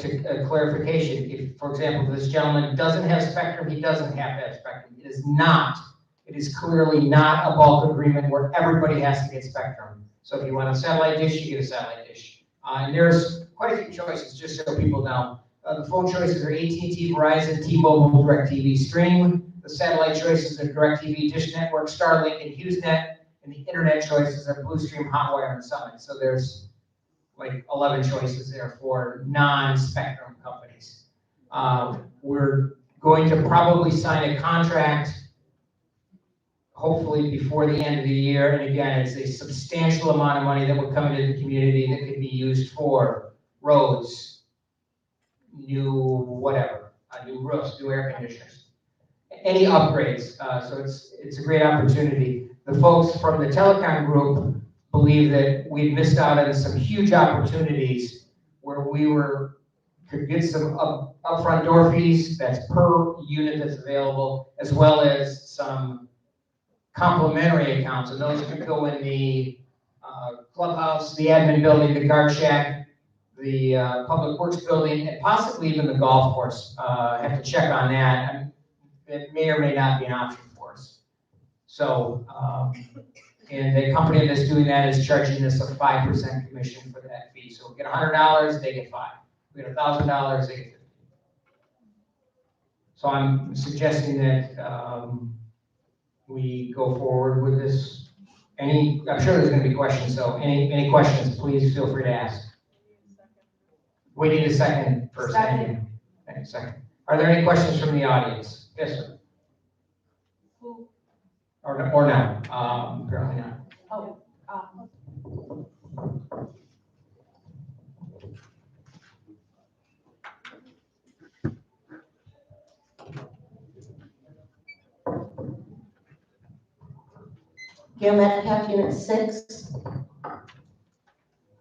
clarification. If, for example, this gentleman doesn't have Spectrum, he doesn't have to have Spectrum. It is clearly not a bulk agreement where everybody has to get Spectrum. So if you want a satellite dish, you get a satellite dish. And there's quite a few choices, just so people know. The phone choices are AT&T, Verizon, T-Mobile, DirecTV Stream. The satellite choices are DirecTV, Dish Network, Starlink, and HughesNet. And the internet choices are Bluestream, Hotwire, and Summit. So there's like 11 choices there for non-Spectrum companies. We're going to probably sign a contract hopefully before the end of the year. And again, it's a substantial amount of money that would come into the community that could be used for roads, new roofs, new air conditioners, any upgrades. So it's a great opportunity. The folks from the Telecom group believe that we've missed out on some huge opportunities where we could get some upfront door fees, that's per unit that's available, as well as some complementary accounts, and those could go in the clubhouse, the admin building, the guard shack, the public works building, and possibly even the golf course. I have to check on that. It may or may not be an option for us. So, and the company that's doing that is charging us a 5% commission for that fee. So we get $100, they get $5. We get $1,000, they get $50. So I'm suggesting that we go forward with this. I'm sure there's going to be questions. So any questions, please feel free to ask. We need a second first. Second. Thank you. Second. Are there any questions from the audience? Yes, sir. Or no? Apparently not. Gail Metcalf, Unit 6.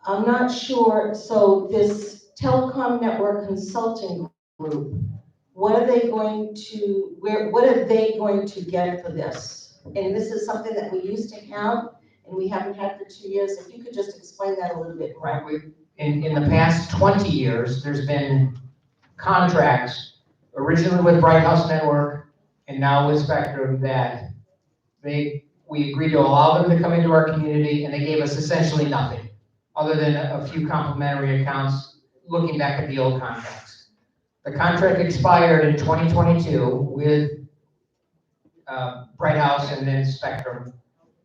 I'm not sure, so this Telecom Network Consulting Group, what are they going to get for this? And this is something that we used to have, and we haven't had for 2 years. If you could just explain that a little bit more. Right. In the past 20 years, there's been contracts, originally with Bright House Network, and now with Spectrum, that we agreed to allow them to come into our community, and they gave us essentially nothing, other than a few complimentary accounts, looking back at the old contracts. The contract expired in 2022 with Bright House and then Spectrum,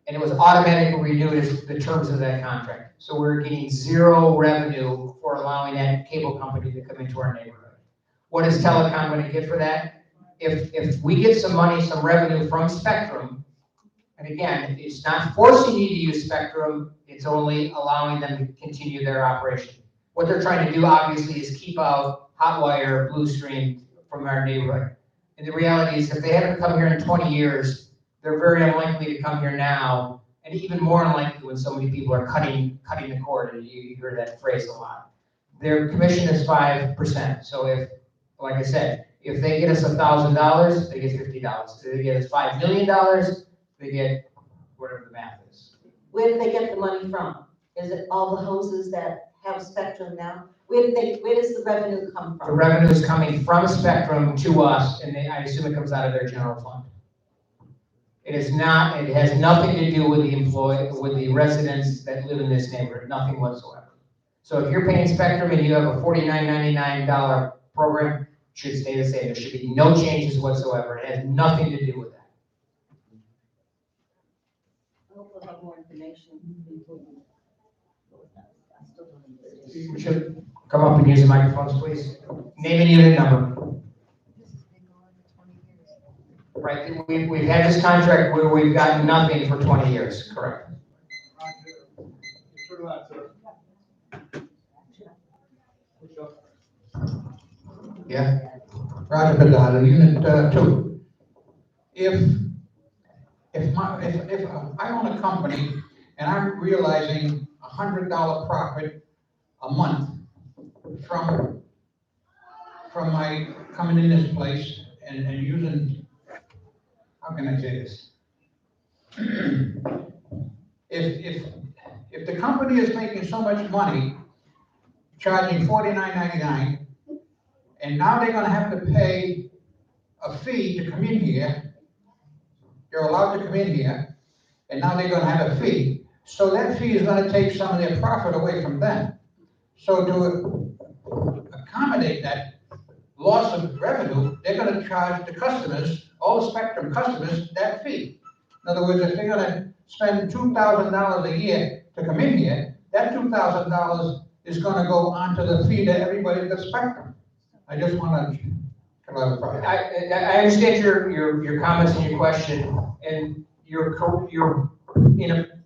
and it was automatically renewed as the terms of that contract. So we're getting zero revenue for allowing that cable company to come into our neighborhood. What is Telecom going to get for that? If we get some money, some revenue from Spectrum, and again, it's not forcing you to use Spectrum, it's only allowing them to continue their operation. What they're trying to do, obviously, is keep out Hotwire, Bluestream from our neighborhood. And the reality is, if they haven't come here in 20 years, they're very unlikely to come here now, and even more unlikely when so many people are cutting the cord. And you hear that phrase a lot. Their commission is 5%. So if, like I said, if they get us $1,000, they get $50. If they get us $5 million, they get whatever the math is. Where do they get the money from? Is it all the houses that have Spectrum now? Where does the revenue come from? The revenue is coming from Spectrum to us, and I assume it comes out of their general fund. It is not. It has nothing to do with the residents that live in this neighborhood. Nothing whatsoever. So if you're paying Spectrum and you have a $49.99 program should stay the same. There should be no changes whatsoever. It has nothing to do with that. I hope we'll have more information. I still don't understand. You should come up and use the microphones, please. Name and unit number. Right, we've had this contract where we've gotten nothing for 20 years, correct? Yeah, Roger Bedard, Unit 2. If I own a company and I'm realizing $100 profit a month from my coming in this place and using, how can I say this? If the company is making so much money, charging $49.99, and now they're gonna have to pay a fee to come in here. You're allowed to come in here, and now they're gonna have a fee. So that fee is gonna take some of their profit away from them. So to accommodate that loss of revenue, they're gonna charge the customers, all the Spectrum customers, that fee. In other words, if they're gonna spend $2,000 a year to come in here, that $2,000 is gonna go onto the fee to everybody that's Spectrum. I just want to clarify. I understand your comments and your question, and you're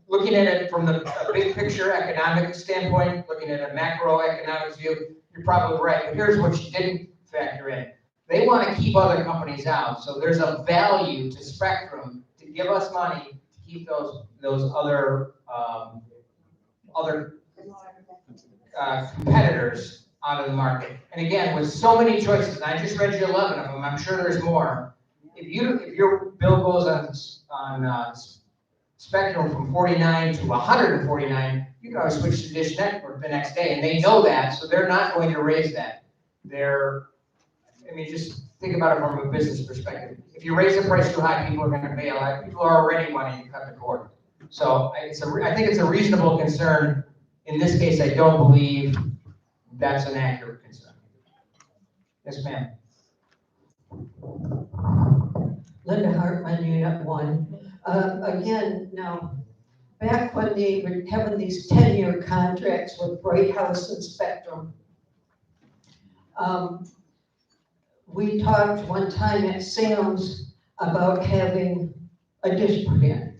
looking at it from the big picture economic standpoint, looking at a macroeconomic view, you're probably right. But here's what you didn't factor in. They want to keep other companies out, so there's a value to Spectrum to give us money to keep those other competitors out of the market. And again, with so many choices, and I just read you 11 of them, I'm sure there's more. If your bill goes on Spectrum from 49 to 149, you can always switch to Dish Network the next day, and they know that, so they're not going to raise that. Just think about it from a business perspective. If you raise the price too high, people are going to bail out. People are already wanting to cut the cord. So I think it's a reasonable concern. In this case, I don't believe that's an accurate concern. Yes, ma'am. Linda Hartman, Unit 1. Again, now, back when they were having these 10-year contracts with Bright House and Spectrum, we talked one time at Sam's about having a dish put in.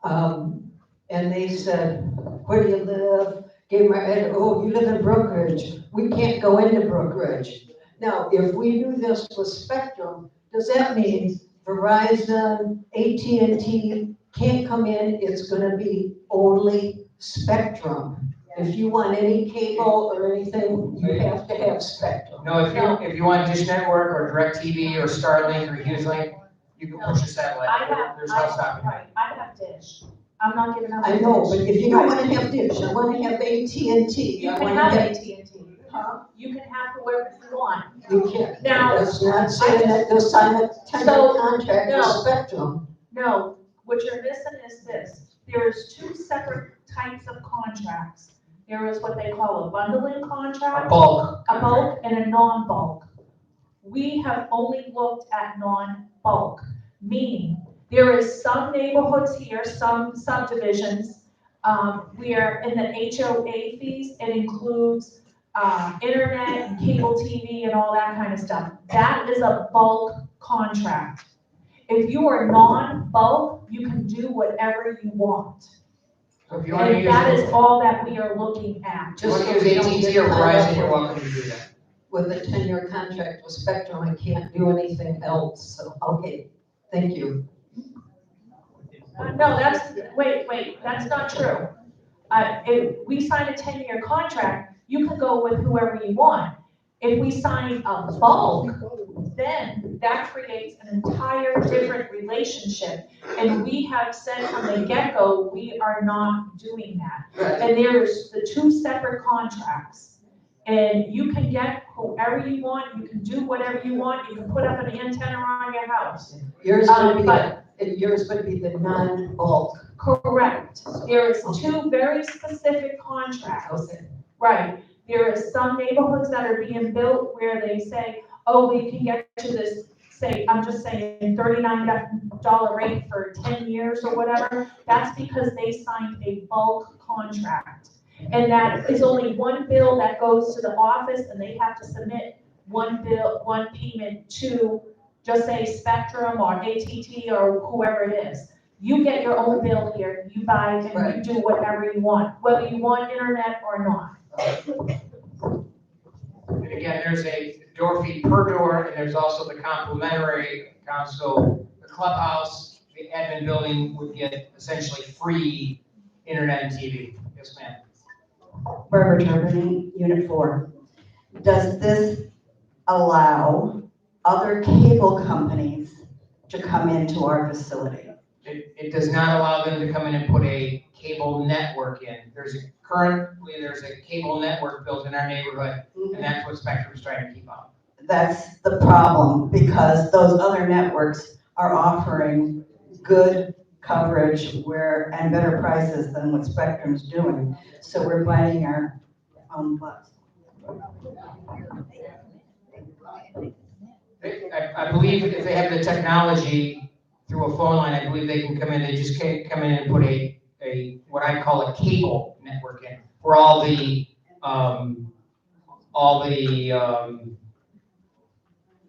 And they said, where do you live? Gave my head, oh, you live in Brookridge. We can't go into Brookridge. Now, if we do this with Spectrum, does that mean Verizon, AT&T can't come in? It's gonna be only Spectrum. If you want any cable or anything, you have to have Spectrum. No, if you want Dish Network or DirecTV or Starlink or HughesLink, you can push a satellite. There's no stopping. Right, I have Dish. I'm not giving up. I know, but if you don't want to have Dish, I want to have AT&T. You can have AT&T. You can have whoever you want. You can't. Now, that's not saying that they'll sign a 10-year contract with Spectrum. No, what you're missing is this. There's two separate types of contracts. There is what they call a bundling contract. A bulk. A bulk and a non-bulk. We have only looked at non-bulk, meaning there is some neighborhoods here, some subdivisions, where in the HOA fees, it includes internet and cable TV and all that kind of stuff. That is a bulk contract. If you are non-bulk, you can do whatever you want. So if you want to And use that is all that we are looking at. Just use AT&T or Verizon, you're welcome to do that. With a 10-year contract with Spectrum, I can't do anything else, so, okay, thank you. No, wait, that's not true. If we sign a 10-year contract, you can go with whoever you want. If we sign a bulk, then that creates an entire different relationship. And we have said from the get-go, we are not doing that. And there's the two separate contracts. And you can get whoever you want, you can do whatever you want, you can put up an antenna on your house. Yours would be the non-bulk. Correct. There is two very specific contracts. Okay. Right. There is some neighborhoods that are being built where they say, oh, we can get to this, say, I'm just saying $39 rate for 10 years or whatever. That's because they signed a bulk contract. And that is only one bill that goes to the office, and they have to submit one bill, one payment to, just say Spectrum or AT&T or whoever it is. You get your own bill here, you buy and you do whatever you want, whether you want internet or not. And again, there's a door fee per door, and there's also the complimentary account. So the clubhouse, the admin building would get essentially free internet and TV. Yes, ma'am. Barbara Germany, Unit 4. Does this allow other cable companies to come into our facility? It does not allow them to come in and put a cable network in. Currently there's a cable network built in our neighborhood, and that's what Spectrum's trying to keep up. That's the problem, because those other networks are offering good coverage and better prices than what Spectrum's doing. So we're biting our own butts. I believe if they have the technology through a phone line, I believe they can come in, they just can't come in and put a what I call a cable network in, where all the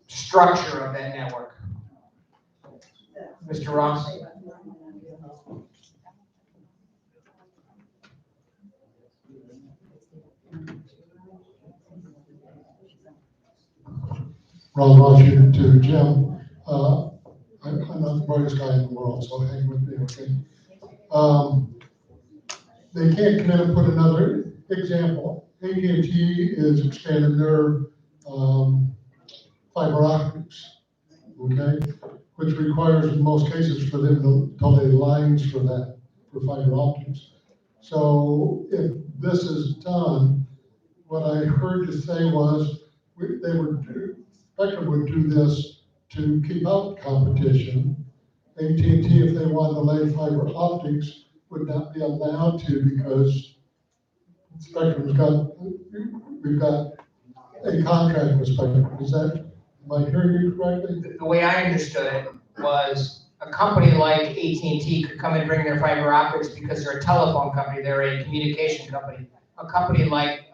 structure of that network. Mr. Ross? Ron Ross, Unit 2, Jim. I'm not the brightest guy in the world, so hang with me, okay? They can't come in and put another example. AT&T is expanding their fiber optics, okay? Which requires in most cases for them to lay lines for fiber optics. So if this is done, what I heard you say was Spectrum would do this to keep out competition. AT&T, if they wanted to lay fiber optics, would not be allowed to because we've got a contract with Spectrum. Am I hearing you correctly? The way I understood it was a company like AT&T could come and bring their fiber optics because they're a telephone company, they're a communication company. A company like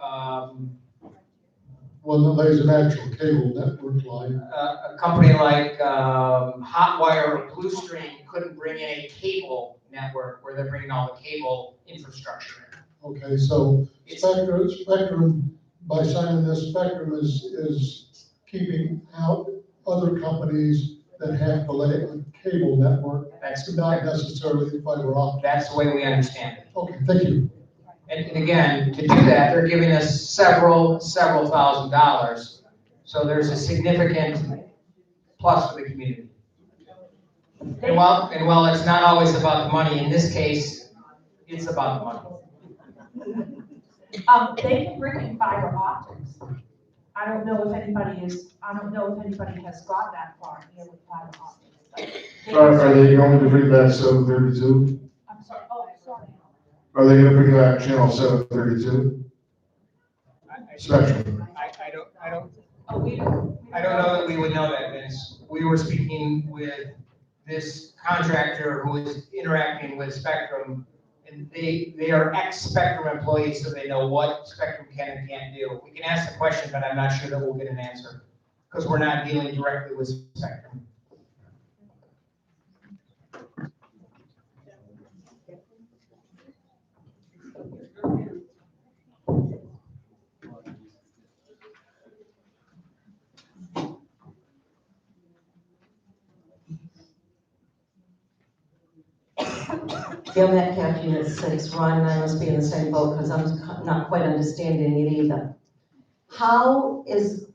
one that lays an actual cable network line. A company like Hotwire or Blue Stream couldn't bring in a cable network where they're bringing all the cable infrastructure in. Okay, so Spectrum, by signing this, Spectrum is keeping out other companies that have to lay a cable network. That's not necessarily fiber optic. That's the way we understand it. Okay, thank you. And again, to do that, they're giving us several $1,000s. So there's a significant plus for the community. And while it's not always about the money, in this case, it's about the money. They can bring in fiber optics. I don't know if anybody has got that far here with fiber optics. Are they going to bring back 732? I'm sorry, oh, sorry. Are they going to bring back channel 732? Spectrum. I don't know that we would know that, Vince. We were speaking with this contractor who is interacting with Spectrum, and they are ex-Spectrum employees, so they know what Spectrum can and can't do. We can ask the question, but I'm not sure that we'll get an answer, because we're not dealing directly with Spectrum. Gail Metcalf, Unit 6. Ron and I must be in the same boat because I'm not quite understanding it either. How is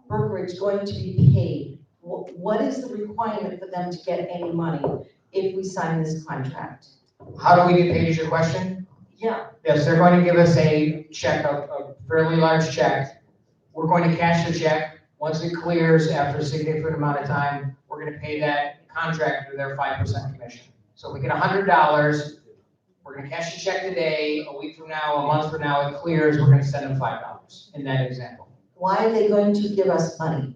Brookridge going to be paid? What is the requirement for them to get any money if we sign this contract? How do we get paid is your question? Yeah. Yes, they're going to give us a check, a fairly large check. We're going to cash the check. Once it clears after a significant amount of time, we're going to pay that contractor their 5% commission. So if we get $100, we're we're gonna cash a check today, a week from now, a month from now, it clears, we're gonna send them $5 in that example. Why are they going to give us money?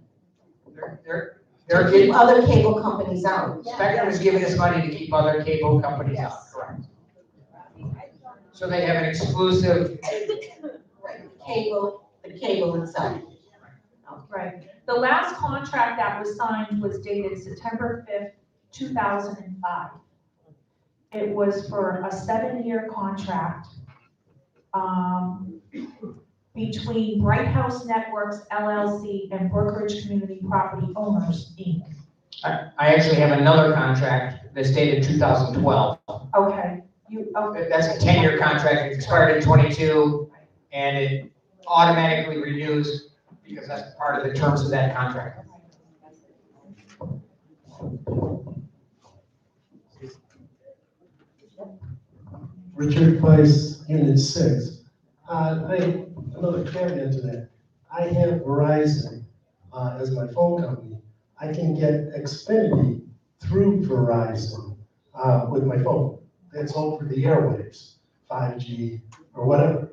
They're To giving, keep other cable companies out? Spectrum is giving us money to keep other cable companies out, correct? So they have an exclusive, The cable itself. Right. The last contract that was signed was dated September 5th, 2005. It was for a 7-year contract between Bright House Networks LLC and Brookridge Community Property Owners, Inc. I actually have another contract that's dated 2012. Okay. That's a 10-year contract, it expired in 22, and it automatically renews because that's part of the terms of that contract. Richard Price, Unit 6. Another caveat to that. I have Verizon as my phone company. I can get Xfinity through Verizon with my phone. That's over the airwaves, 5G or whatever.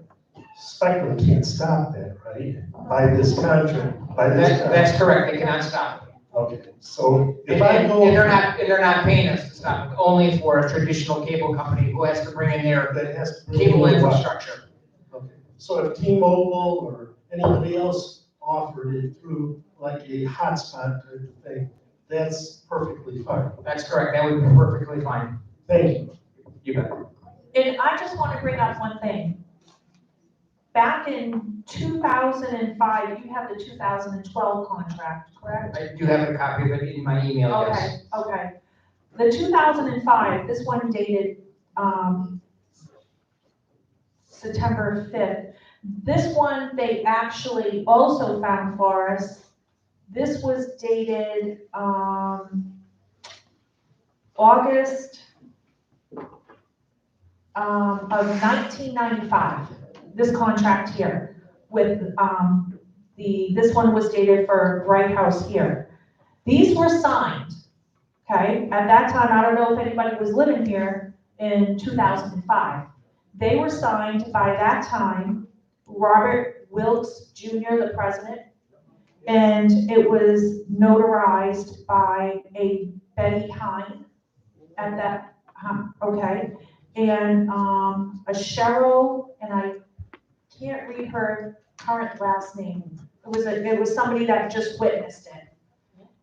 Spectrum can't stop that, right? By this contract. That's correct, they cannot stop it. Okay, so if And, I go. and they're not paying us to stop it, only for a traditional cable company who has to bring in their cable infrastructure. Okay. So if T-Mobile or anybody else offered it through like a hotspot type of thing, that's perfectly fine. That's correct, that would be perfectly fine. Thank you. You bet. And I just want to bring up one thing. Back in 2005, you have the 2012 contract, correct? I do have a copy of it in my email, yes. Okay. The 2005, this one dated September 5th. This one they actually also found for us. This was dated August of 1995. This contract here with this one was dated for Bright House here. These were signed, okay? At that time, I don't know if anybody was living here in 2005. They were signed by that time, Robert Wilkes Jr., the president, and it was notarized by a Betty Hine at that, okay? And a Cheryl, and I can't read her current last name. It was somebody that just witnessed it.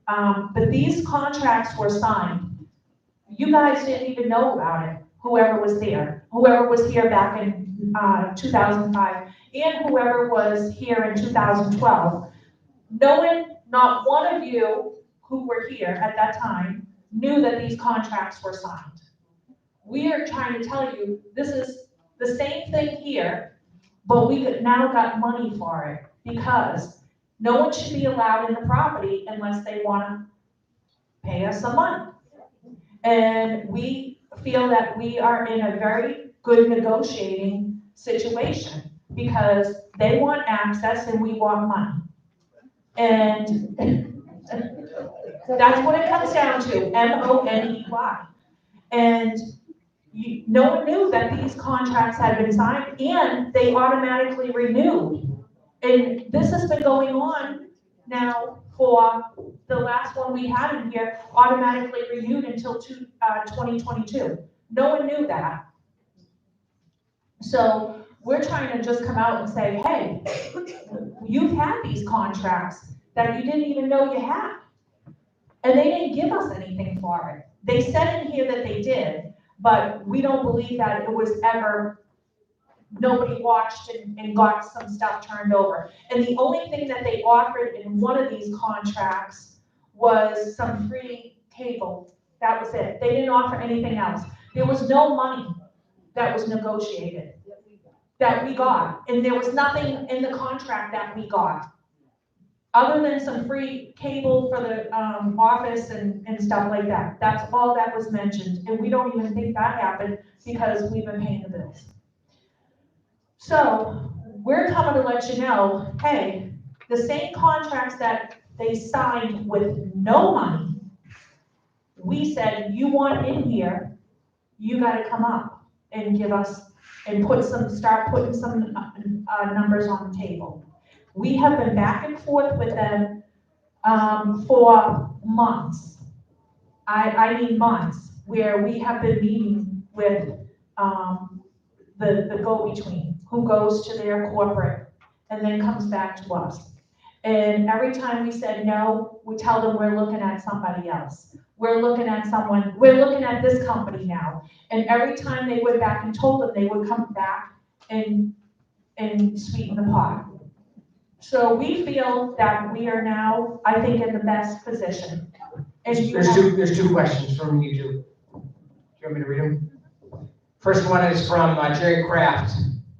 But these contracts were signed. You guys didn't even know about it, whoever was here back in 2005, and whoever was here in 2012. Not one of you who were here at that time knew that these contracts were signed. We are trying to tell you, this is the same thing here, but we now got money for it because no one should be allowed in the property unless they want to pay us some money. And we feel that we are in a very good negotiating situation because they want access and we want money. And that's what it comes down to, M-O-N-E-Y. And no one knew that these contracts had been signed and they automatically renewed. And this has been going on now for the last one we had in here, automatically renewed until 2022. No one knew that. So we're trying to just come out and say, hey, you've had these contracts that you didn't even know you had. And they didn't give us anything for it. They said in here that they did, but we don't believe that it was ever, nobody watched and got some stuff turned over. And the only thing that they offered in one of these contracts was some free cable. That was it. They didn't offer anything else. There was no money that was negotiated that we got. And there was nothing in the contract that we got, other than some free cable for the office and stuff like that. That's all that was mentioned. And we don't even think that happened because we've been paying the bills. So we're coming to let you know, hey, the same contracts that they signed with no money, we said, you want in here, you gotta come up. and give us, and start putting some numbers on the table. We have been back and forth with them for months. I mean months, where we have been meeting with the go-between, who goes to their corporate and then comes back to us. And every time we said no, we tell them we're looking at somebody else. We're looking at this company now. And every time they went back and told them, they would come back and sweeten the pot. So we feel that we are now, I think, in the best position. There's two questions from you two. Do you want me to read them? First one is from Jerry Kraft,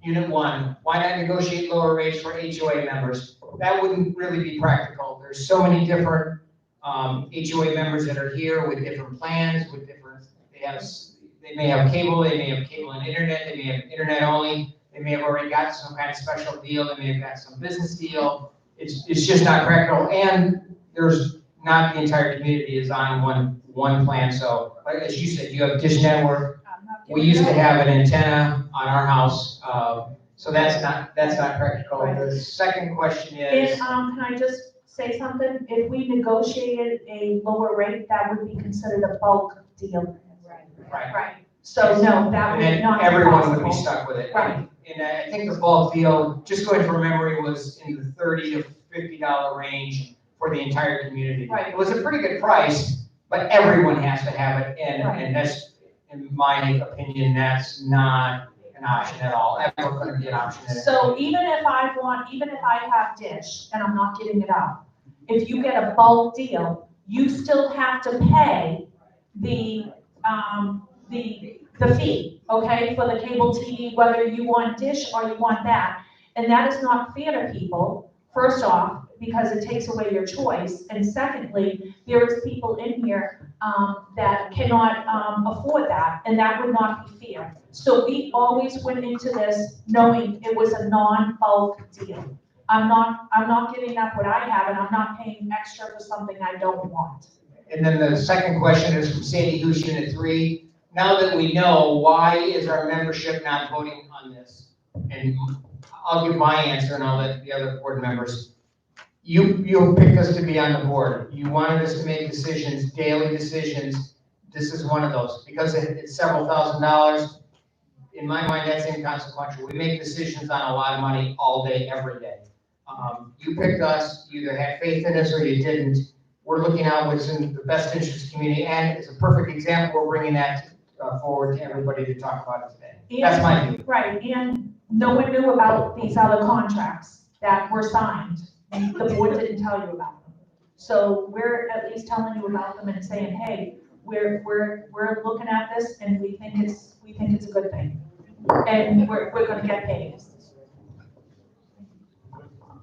Unit 1. Why not negotiate lower rates for HOA members? That wouldn't really be practical. There's so many different HOA members that are here with different plans, with different, they may have cable, they may have cable and internet, they may have internet only, they may have already got some kind of special deal, they may have got some business deal. It's just not practical, and there's not the entire community is on one plan. So, like as you said, you have Dish Network. We used to have an antenna on our house, so that's not practical. The second question is. And can I just say something? If we negotiated a lower rate, that would be considered a bulk deal. Right. So no, that would not be everyone would be possible. stuck with it. Right. And I think the bulk deal, just going from memory, was in the $30 to $50 range for the entire community. Right. It was a pretty good price, but everyone has to have it, and that's, in my opinion, that's not an option at all. Ever going to be an option. So even if I have Dish and I'm not giving it up, if you get a bulk deal, you still have to pay the fee, okay, for the cable TV, whether you want Dish or you want that. And that is not fair to people, first off, because it takes away your choice. And secondly, there is people in here that cannot afford that, and that would not be fair. So we always went into this knowing it was a non-bulk deal. I'm not giving up what I have, and I'm not paying extra for something I don't want. And then the second question is from Sandy Hoosh, Unit 3. Now that we know, why is our membership not voting on this? And I'll give my answer and I'll let the other board members. You picked us to be on the board. You wanted us to make decisions, daily decisions. This is one of those. Because it's several $1,000s, in my mind, that's inconsequential. We make decisions on a lot of money all day, every day. You picked us, you either had faith in us or you didn't. We're looking out what's in the best interest of the community, and it's a perfect example. We're bringing that forward to everybody to talk about it today. That's my view. Right, and no one knew about these other contracts that were signed. The board didn't tell you about them. So we're at least telling you about them and saying, hey, we're looking at this and we think it's a good thing. And we're gonna get paid.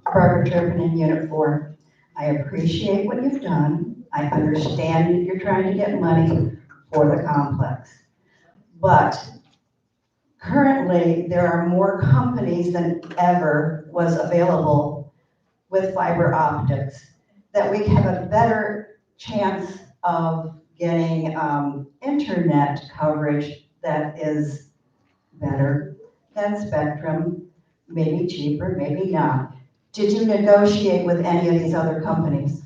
Barbara Turpin in Unit 4. I appreciate what you've done. I understand that you're trying to get money for the complex. But currently, there are more companies than ever was available with fiber optics, that we have a better chance of getting internet coverage that is better than Spectrum, maybe cheaper, maybe not. Did you negotiate with any of these other companies?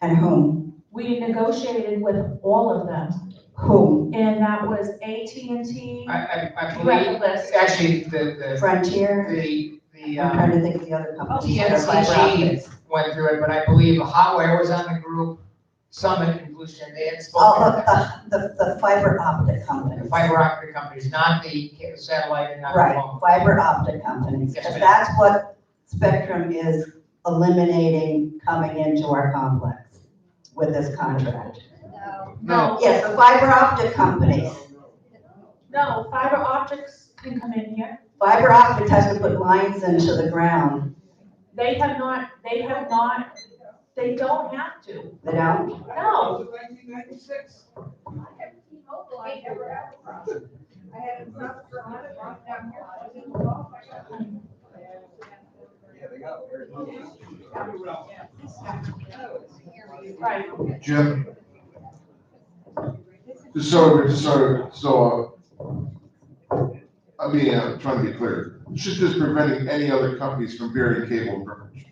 And whom? We negotiated with all of them. Whom? And that was AT&T. I You have the believe, list. actually, the Frontier? the I'm trying to think of the other companies. TNCG went through it, but I believe Hotwire was on the group, Summit and Blue Stream, they had Oh, spoken. the fiber optic companies. The fiber optic companies, not the satellite and not the Right, phone. fiber optic companies, Yes, because ma'am. that's what Spectrum is eliminating coming into our complex with this contract. No. Yes, the fiber optic companies. No, fiber optics can come in here. Fiber optic has to put lines into the ground. They don't have to. They don't? No. 1996. I had T-Mobile, I never had a problem. I had a South Carolina, brought down here, I didn't know if I got it. Yeah, they got it. Right. Jim? So I'm trying to be clear. Should this preventing any other companies from varying cable and Brookridge?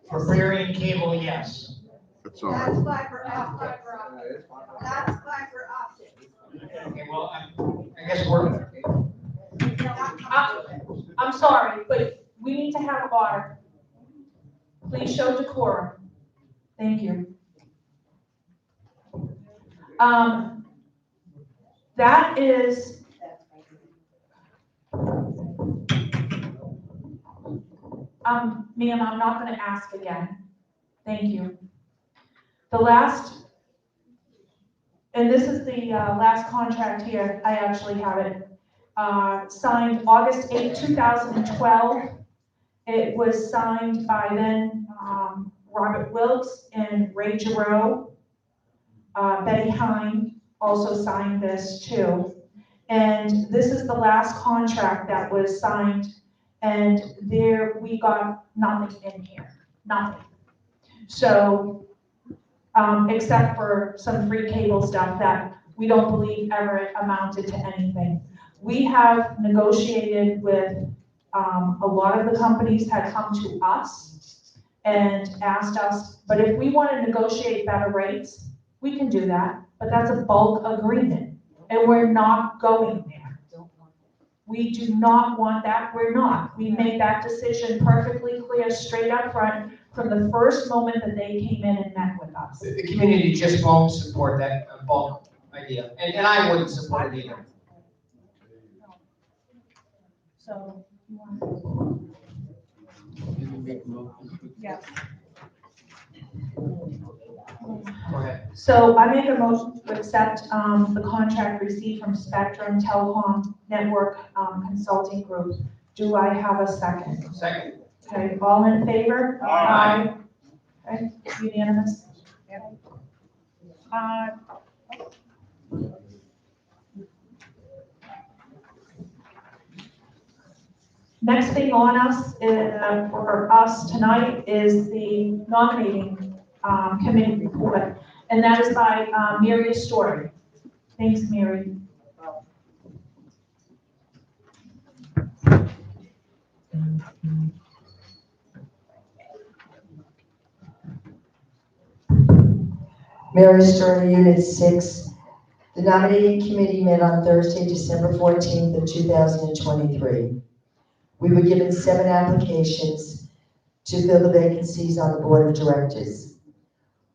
For varying cable, yes. That's all That's right. fiber optic. That's fiber optic. Okay, well, I guess we're, I'm sorry, but we need to have order. Please show decorum. Thank you. That is, ma'am, I'm not gonna ask again. Thank you. The last, and this is the last contract here, I actually have it, signed August 8, 2012. It was signed by then Robert Wilkes and Ray Giroux. Betty Hine also signed this too. And this is the last contract that was signed, and there we got nothing in here, nothing. So, except for some free cable stuff that we don't believe ever amounted to anything. We have negotiated with, a lot of the companies had come to us and asked us, but if we want to negotiate better rates, we can do that, but that's a bulk agreement, and we're not going there. We do not want that, we're not. We made that decision perfectly clear, straight up front, from the first moment that they came in and met with us. The community just won't support that bulk idea, and I wouldn't support it either. So, you want yes. Go ahead. So I make a motion to accept the contract received from Spectrum Telecom Network Consulting Group. Do I have a second? Second. Okay, all in favor? Aye. Okay, unanimous. Next thing on us, for us tonight, is the nominating committee report, and that is by Mary Story. Thanks, Mary. Mary Story, Unit 6. The nominating committee met on Thursday, December 14th of 2023. We were given 7 applications to fill the vacancies on the board of directors.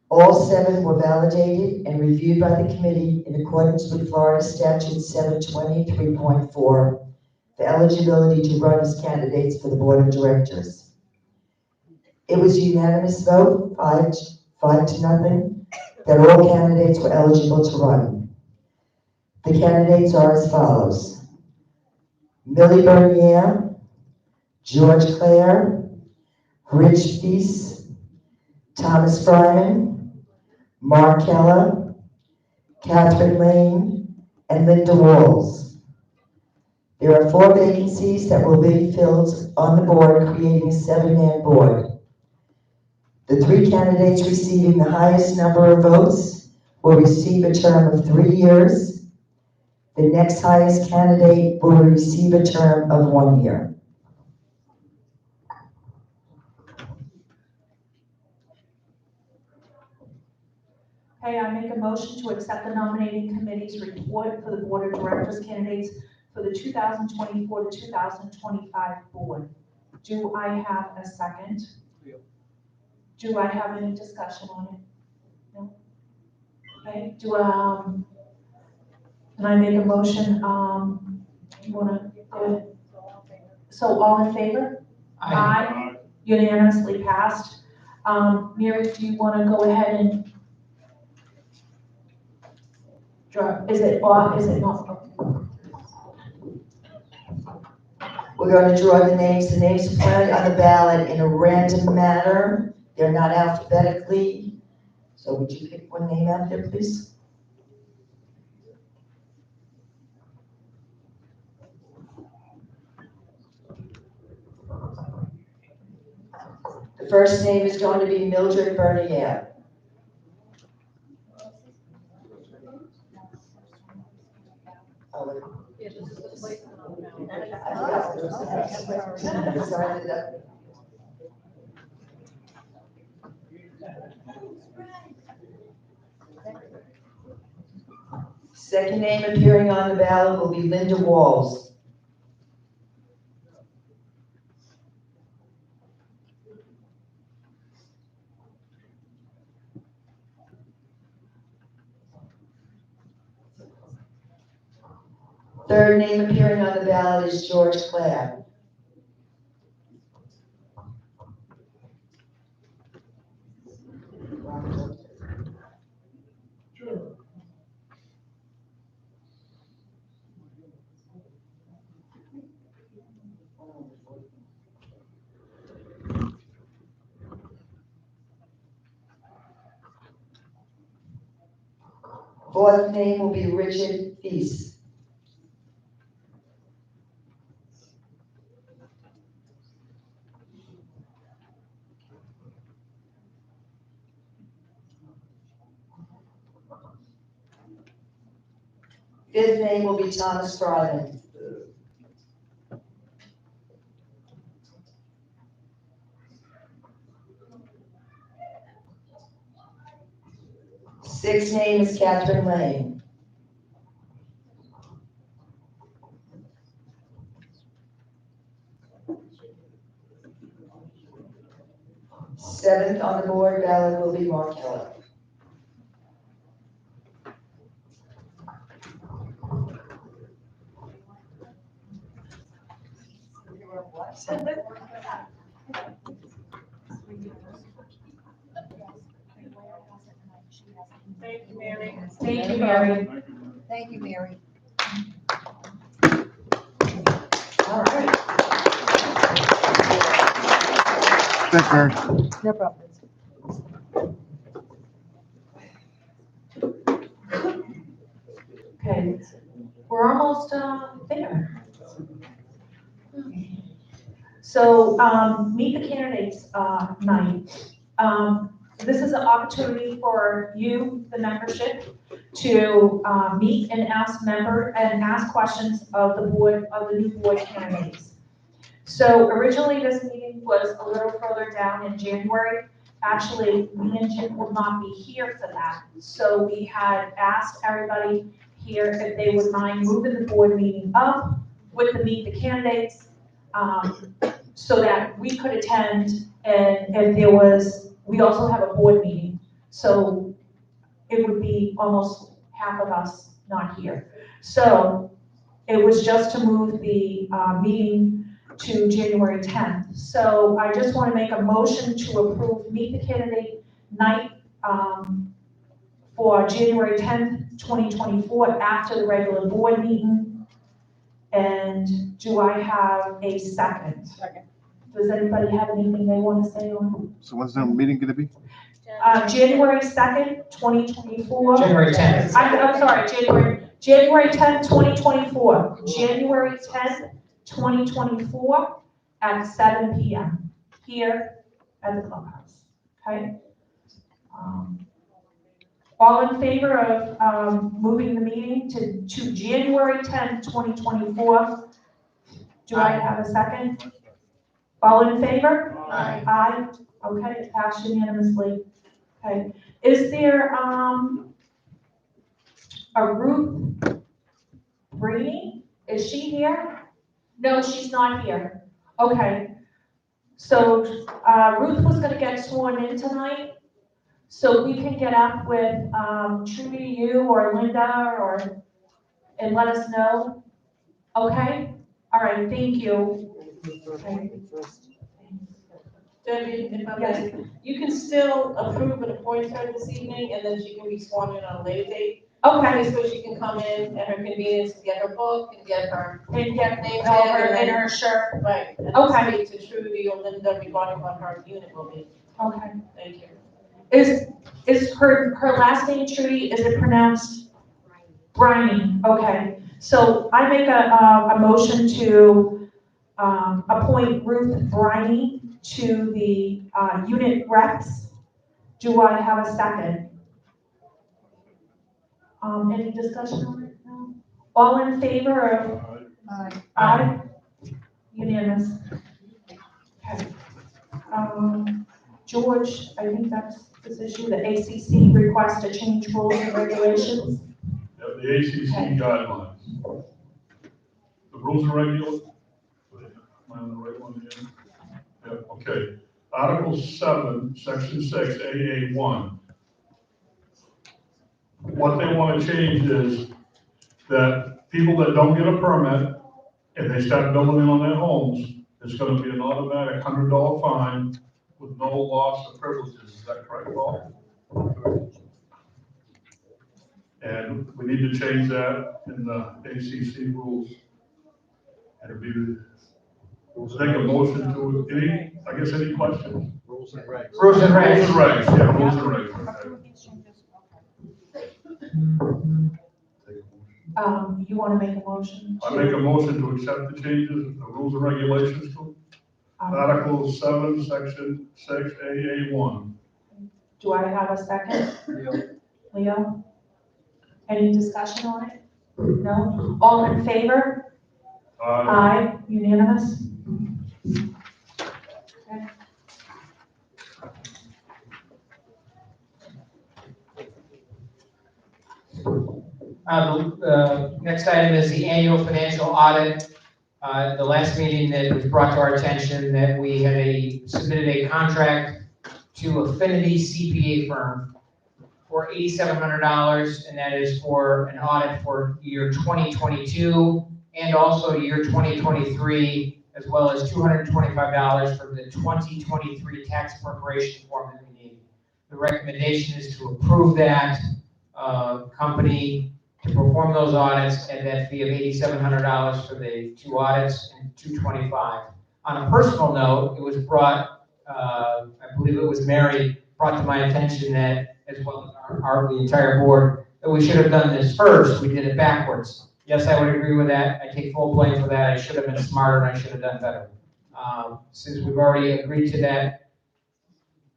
All 7 were validated and reviewed by the committee in accordance with Florida Statute 723.4 for eligibility to run as candidates for the board of directors. It was a unanimous vote, 5 to nothing, that all candidates were eligible to run. The candidates are as follows: Millie Bernier, George Clare, Rich Feast, Thomas Fryman, Mark Keller, Catherine Lane, and Linda Walls. There are 4 vacancies that will be filled on the board, creating a 7-man board. The 3 candidates receiving the highest number of votes will receive a term of 3 years. The next highest candidate will receive a term of 1 year. Okay, I make a motion to accept the nominating committee's report for the board of directors candidates for the 2024 to 2025 board. Do I have a second? Do I have any discussion on it? No? Okay, can I make a motion, you wanna go ahead? So all in favor? Aye. Unanimously passed. Mary, do you wanna go ahead and draw, is it not? We're going to draw the names. The names are printed on the ballot in a random manner. They're not alphabetically. So would you pick one name out there, please? The first name is going to be Mildred Bernier. Second name appearing on the ballot will be Linda Walls. Third name appearing on the ballot is George Clapp. Fourth name will be Richard Feast. Fifth name will be Thomas Fryman. Sixth name is Catherine Lane. Seventh on the board ballot will be Mark Keller. Thank you, Mary. Thank you, Mary. Thank you, Mary. All right. Thanks, Mary. No problem. Okay, we're almost there. So, meet the candidates night. This is an opportunity for you, the membership, to meet and ask questions of the board, of the new board candidates. So originally, this meeting was a little further down in January. Actually, me and Jim will not be here for that. So we had asked everybody here if they would mind moving the board meeting up with the meet the candidates, so that we could attend, and if there was, we also have a board meeting. So it would be almost half of us not here. So it was just to move the meeting to January 10th. So I just want to make a motion to approve meet the candidate night for January 10th, 2024, after the regular board meeting. And do I have a second? Second. Does anybody have anything they want to say on? So when's the meeting gonna be? January 2nd, 2024. January 10th. I'm sorry, January 10th, 2024. January 10th, 2024 at 7 p.m. here at the Clubhouse, okay? All in favor of moving the meeting to January 10th, 2024? Do I have a second? All in favor? Aye. Aye. Okay, it passed unanimously. Okay. Is there a Ruth Brady? Is she here? No, she's not here. Okay. So Ruth was going to get sworn in tonight, so we can get up with Trudy, you or Linda, and let us know. Okay. All right. Thank you. Okay. Debbie, if I may, you can still approve and appoint her this evening, and then she can be sworn in on a later date. Okay. This way she can come in at her convenience, and get her book, and get her name and tag, her shirt. Right. And Okay. speak to Trudy or Linda regarding what her unit will be. Okay. Thank you. Is her last name Trudy, is it pronounced Briney? Okay. So I make a motion to appoint Ruth Briney to the unit reps. Do I have a second? Any discussion on it? No? All in favor of? Aye. Aye. Unanimous. Okay. George, I think that's this issue, the ACC request to change rules and regulations. Yeah, the ACC guidelines. The rules and regulations. Am I on the right one here? Yeah, okay. Article 7, Section 6, AA1. What they want to change is that people that don't get a permit and they start building on their homes, it's going to be an automatic $100 fine with no loss of privileges. Is that correct, Paul? And we need to change that in the ACC rules. And it'd be, take a motion to, any questions? Rules and regs. Rules and regs, yeah, rules and regs. You want to make a motion? I make a motion to accept the changes, the rules and regulations to Article 7, Section 6, AA1. Do I have a second? Leo? Any discussion on it? No? All in favor? Aye. Unanimous? Okay. The next item is the annual financial audit. The last meeting that was brought to our attention that we had submitted a contract to Affinity CPA firm for $8,700, and that is for an audit for year 2022 and also year 2023, as well as $225 for the 2023 tax preparation form that we need. The recommendation is to approve that company to perform those audits at that fee of $8,700 for the 2 audits and $225. On a personal note, it was brought, I believe it was Mary, brought to my attention that, as well as the entire board, that we should have done this first. We did it backwards. Yes, I would agree with that. I take full blame for that. I should have been smarter and I should have done better. Since we've already agreed to that,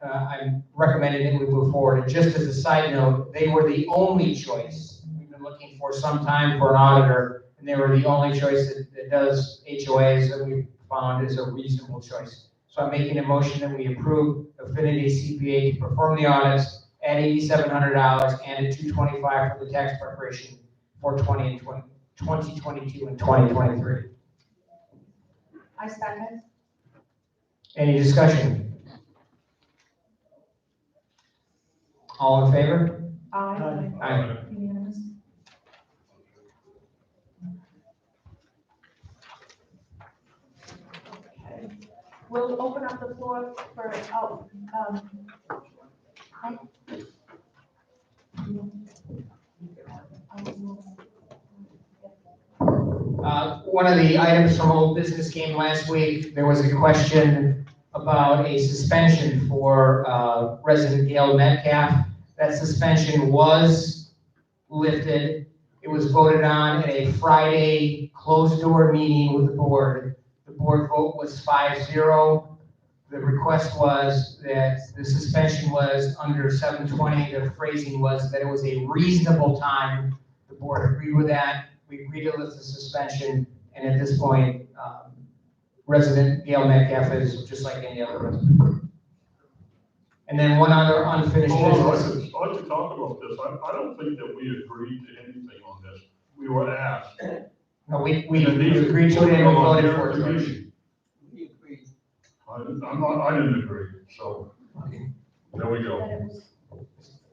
I'm recommending that we move forward. And just as a side note, they were the only choice. We've been looking for some time for an auditor, and they were the only choice that does HOAs that we found is a reasonable choice. So I'm making a motion that we approve Affinity CPA to perform the audits at $8,700 and at $225 for the tax preparation for 2022 and 2023. I second. Any discussion? All in favor? Aye. Aye. Unanimous. Okay. We'll open up the floor for, One of the items from old business came last week. There was a question about a suspension for resident Gail Metcalf. That suspension was lifted. It was voted on at a Friday closed-door meeting with the board. The board vote was 5-0. The request was that the suspension was under 720. The phrasing was that it was a reasonable time. The board agreed with that. We agreed to lift the suspension, and at this point, resident Gail Metcalf is just like any other resident. And then one other unfinished business. I'd like to talk about this. I don't think that we agreed to anything on this. We were asked. No, we agreed to it and we voted for it. I didn't agree, so there we go.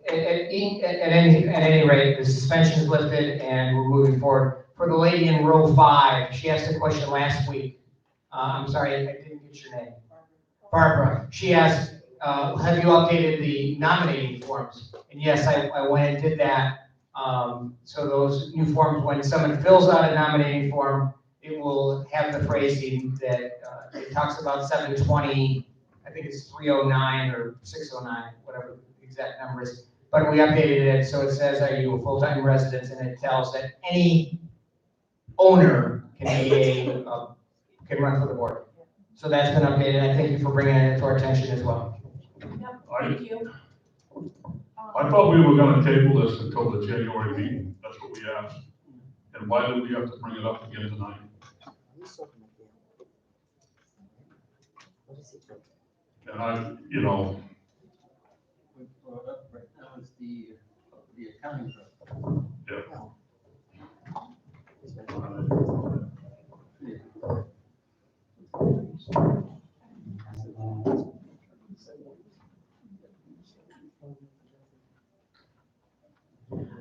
At any rate, the suspension is lifted and we're moving forward. For the lady in row 5, she asked a question last week. I'm sorry, I didn't get your name. Barbara. She asked, have you updated the nominating forms? And yes, I went and did that. So those new forms, when someone fills out a nominating form, it will have the phrasing that it talks about 720, I think it's 309 or 609, whatever the exact number is. But we updated it so it says, are you a full-time resident? And it tells that any owner can run for the board. So that's been updated. I thank you for bringing it to our attention as well. Yep, thank you. I thought we were gonna table this until the January meeting. That's what we asked. And why did we have to bring it up again tonight? And I, you know, Brought up right now is the accounting firm.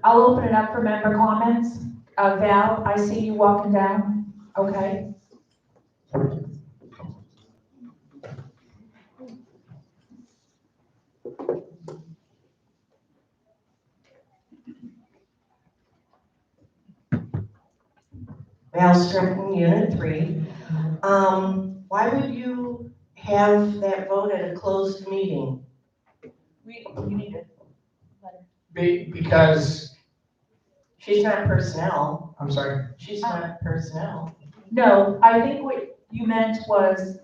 I'll open it up for member comments. Val, I see you walking down. Okay. Val Strickland, Unit 3. Why would you have that vote at a closed meeting? You need it. Because, She's not personnel. I'm sorry, She's not personnel. No, I think what you meant was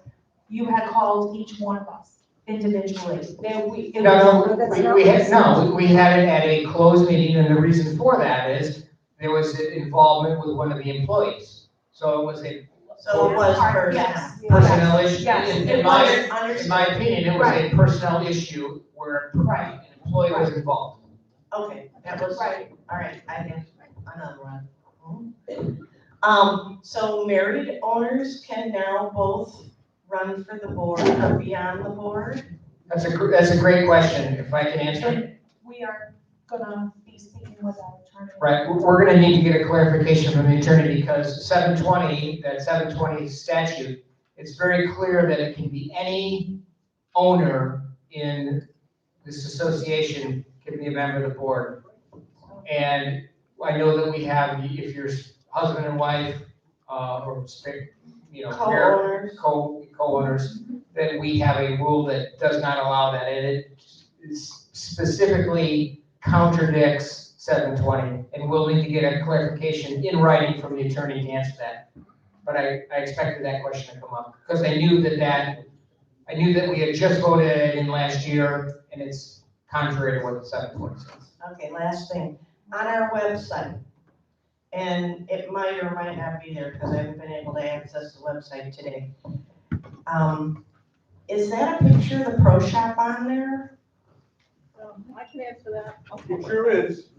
you had called each one of us individually. We had it at a closed meeting, and the reason for that is there was involvement with one of the employees. So it was So it was Yes. personnel issue. Yes. In my opinion, it was a personnel issue where an employee was involved. Okay, that was, Right. all right, I have another one. So married owners can now both run for the board or be on the board? That's a great question, if I can answer it. We are gonna be speaking with our attorney. Right, we're gonna need to get a clarification from the attorney because 720, that 720 statute, it's very clear that it can be any owner in this association can be a member of the board. And I know that we have, if you're husband and wife, or, Co-owners. co-owners, then we have a rule that does not allow that, and it specifically contradicts 720, and we'll need to get a clarification in writing from the attorney to answer that. But I expected that question to come up, because I knew that we had just voted in last year, and it's contrary to what the 720 says. Okay, last thing, on our website, and it might or might not be there because I haven't been able to access the website today. Is that a picture of the pro shop on there? I can answer that. Okay. It sure is.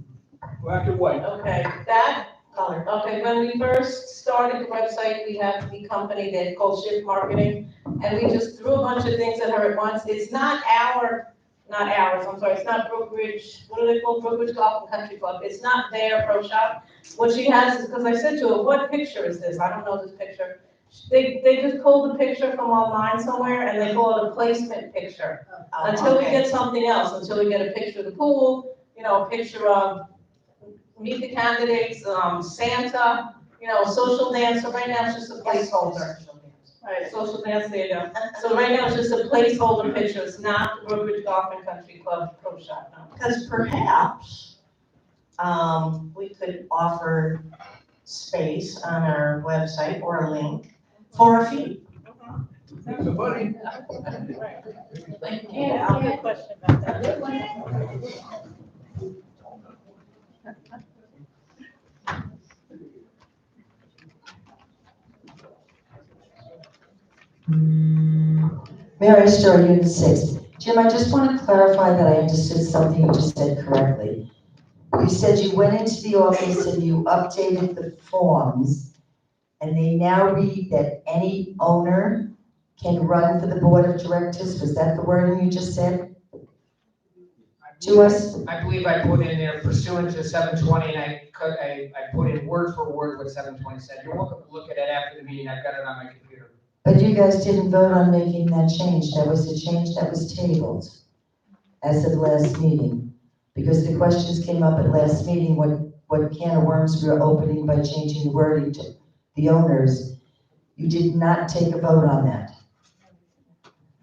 Black and white. Okay, that, Color. okay, when we first started the website, we had the company that called Shift Marketing, and we just threw a bunch of things at her at once. It's not ours, I'm sorry, it's not Brookridge, what do they call Brookridge Golf and Country Club? It's not their pro shop. What she has is, because I said to her, what picture is this? I don't know this picture. They just pulled the picture from online somewhere and they call it a placement picture. Until we get something else, until we get a picture of the pool, a picture of meet the candidates, Santa, social dance. So right now it's just a placeholder. Right, social dance, there you go. So right now it's just a placeholder picture. It's not the Brookridge Golf and Country Club pro shop, no. Because perhaps, we could offer space on our website or a link for a fee. That's a buddy. Yeah, I'll get a question about that. Mary Story, Unit 6. Jim, I just want to clarify that I understood something you just said correctly. You said you went into the office and you updated the forms, and they now read that any owner can run for the board of directors. Was that the wording you just said to us? I believe I put in there pursuant to 720, and I put in word for word what 720 said. You're welcome to look at it after the meeting. I've got it on my computer. But you guys didn't vote on making that change. That was the change that was tabled as of last meeting. Because the questions came up at last meeting, what can of worms we were opening by changing the wording to the owners. You did not take a vote on that.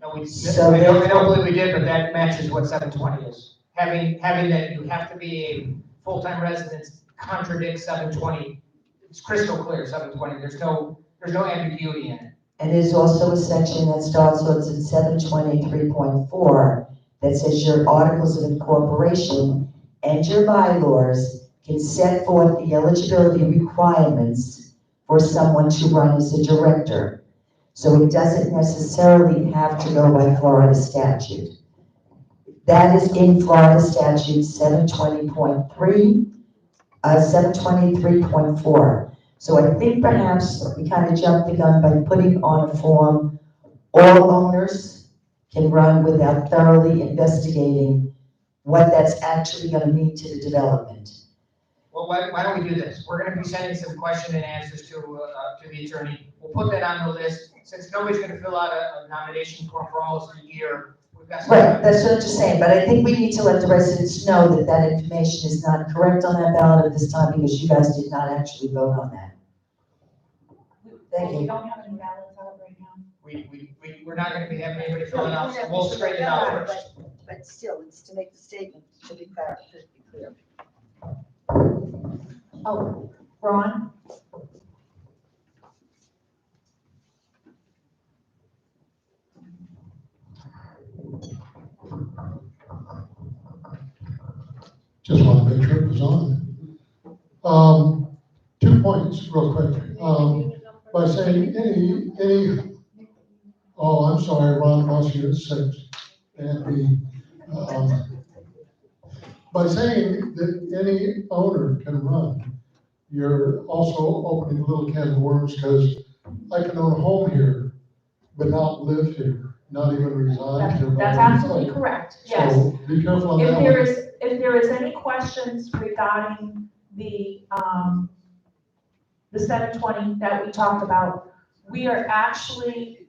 No, I So don't believe we did, but that matches what 720 is. Having that you have to be a full-time resident contradicts 720. It's crystal clear, 720. There's no ambiguity in it. And there's also a section that starts in 723.4 that says your articles of incorporation and your bylaws can set forth the eligibility requirements for someone to run as a director. So it doesn't necessarily have to go by Florida statute. That is in Florida statute 720.3, 723.4. So I think perhaps we kind of jumped the gun by putting on a form, all owners can run without thoroughly investigating what that's actually going to mean to the development. Well, why don't we do this? We're gonna be sending some question and answers to the attorney. We'll put that on the list. Since nobody's gonna fill out a nomination form for almost a year, we've got some. Right, that's what I'm just saying, but I think we need to let the residents know that that information is not correct on that ballot at this time because you guys did not actually vote on that. Thank We you. don't have any ballots out right now. We're not gonna be having anybody fill it out, so we'll straighten it out first. But still, it's to make the statement, to be clear, Oh, Ron? Just want to make sure it was on. 2 points real quick. By saying oh, I'm sorry, Ron Moss, Unit 6. And by saying that any owner can run, you're also opening a little can of worms because I can own a home here, but not live here, not even reside here. That's absolutely correct, yes. So be careful on If that there one. is any questions regarding the 720 that we talked about, we are actually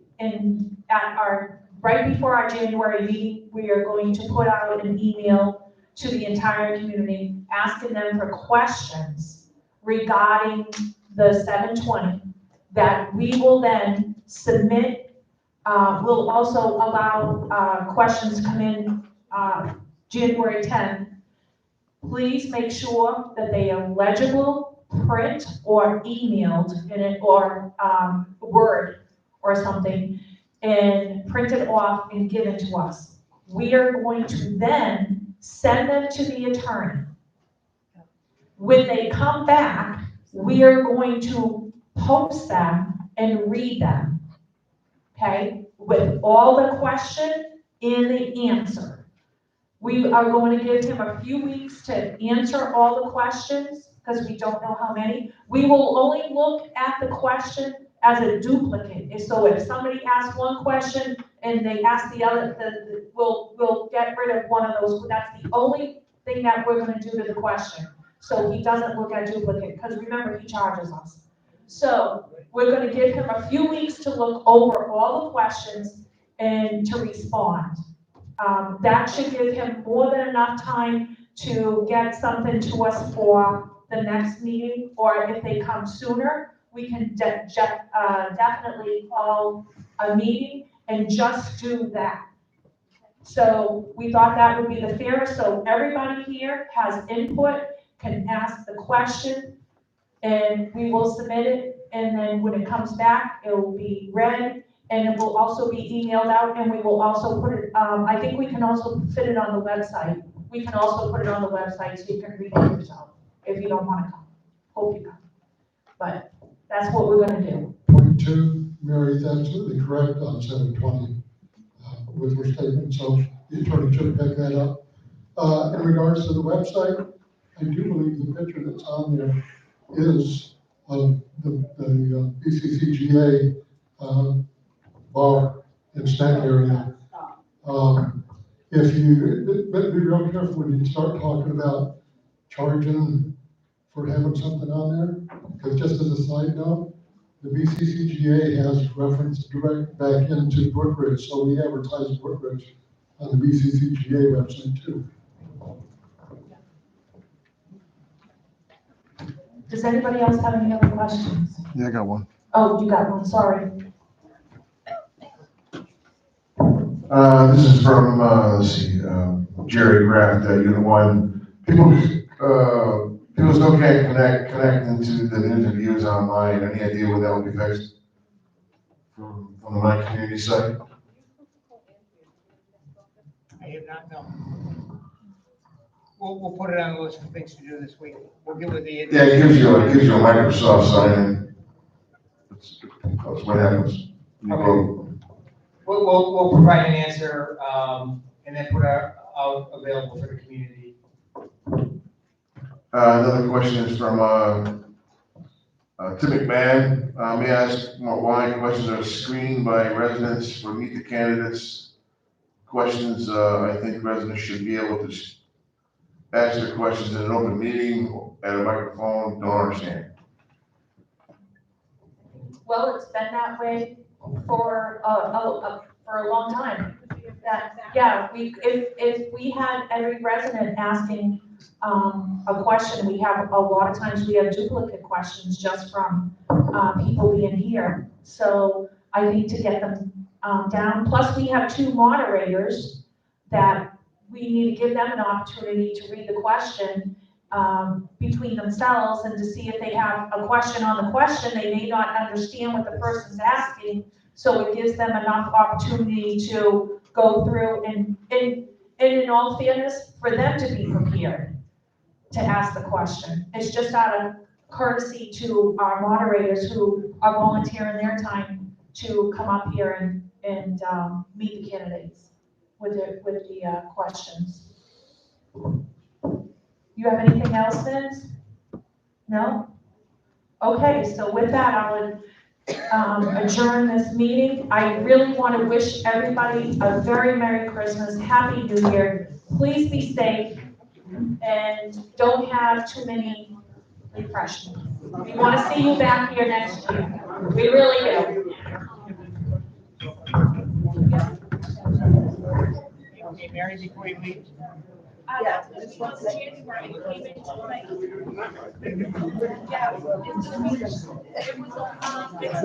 right before our January meeting, we are going to put out an email to the entire community, asking them for questions regarding the 720 that we will then submit. We'll also allow questions to come in January 10th. Please make sure that they are legible, print, or emailed in it, or Word or something, and printed off and given to us. We are going to then send them to the attorney. When they come back, we are going to post them and read them, okay? With all the question and the answer. We are going to give him a few weeks to answer all the questions because we don't know how many. We will only look at the question as a duplicate. So if somebody asks one question and they ask the other, we'll get rid of one of those. That's the only thing that we're going to do to the question. So he doesn't look at duplicate, because remember, he charges us. So we're going to give him a few weeks to look over all the questions and to respond. That should give him more than enough time to get something to us for the next meeting, or if they come sooner, we can definitely call a meeting and just do that. So we thought that would be the fairest, so everybody here has input, can ask the question, and we will submit it, and then when it comes back, it will be read, and it will also be emailed out, and we will also put it, I think we can also fit it on the website. We can also put it on the website so you can read it yourself, if you don't want to come. Hope you come. But that's what we're gonna do. Point 2, Mary is absolutely correct on 720 with her statement, so the attorney should pick that up. In regards to the website, I do believe the picture that's on there is of the BCCGA bar and snack area. But be real careful when you start talking about charging for having something on there, because just as a side note, the BCCGA has reference direct back into Brookridge, so we advertise Brookridge on the BCCGA website too. Does anybody else have any other questions? Yeah, I got one. Oh, you got one, sorry. This is from, let's see, Jerry Graff, Unit 1. People still can't connect into the news and views online. Any idea when that will be fixed? From the My Community site? I have not known. We'll put it on the list of things to do this week. We'll give it the. Yeah, it gives you a Microsoft sign in. That's what happens. We'll provide an answer, and then put out available for the community. Another question is from, Tim McMahon. May I ask why questions are screened by residents for meet the candidates? Questions, I think residents should be able to ask their questions in an open meeting at a microphone. Don't understand. Well, it's been that way for a long time. Yeah, if we had every resident asking a question, we have, a lot of times we have duplicate questions just from people being here. So I think to get them down, plus we have 2 moderators that we need to give them an opportunity to read the question between themselves and to see if they have a question on the question. They may not understand what the person's asking, so it gives them enough opportunity to go through and in all fairness, for them to be prepared to ask the question. It's just out of courtesy to our moderators who are volunteering their time to come up here and meet the candidates with the questions. You have anything else, Vince? No? Okay, so with that, I would adjourn this meeting. I really want to wish everybody a very Merry Christmas, Happy New Year. Please be safe and don't have too many refreshments. We want to see you back here next year. We really do. Okay, Mary, before you leave. Yeah, this one's January. Yeah, it was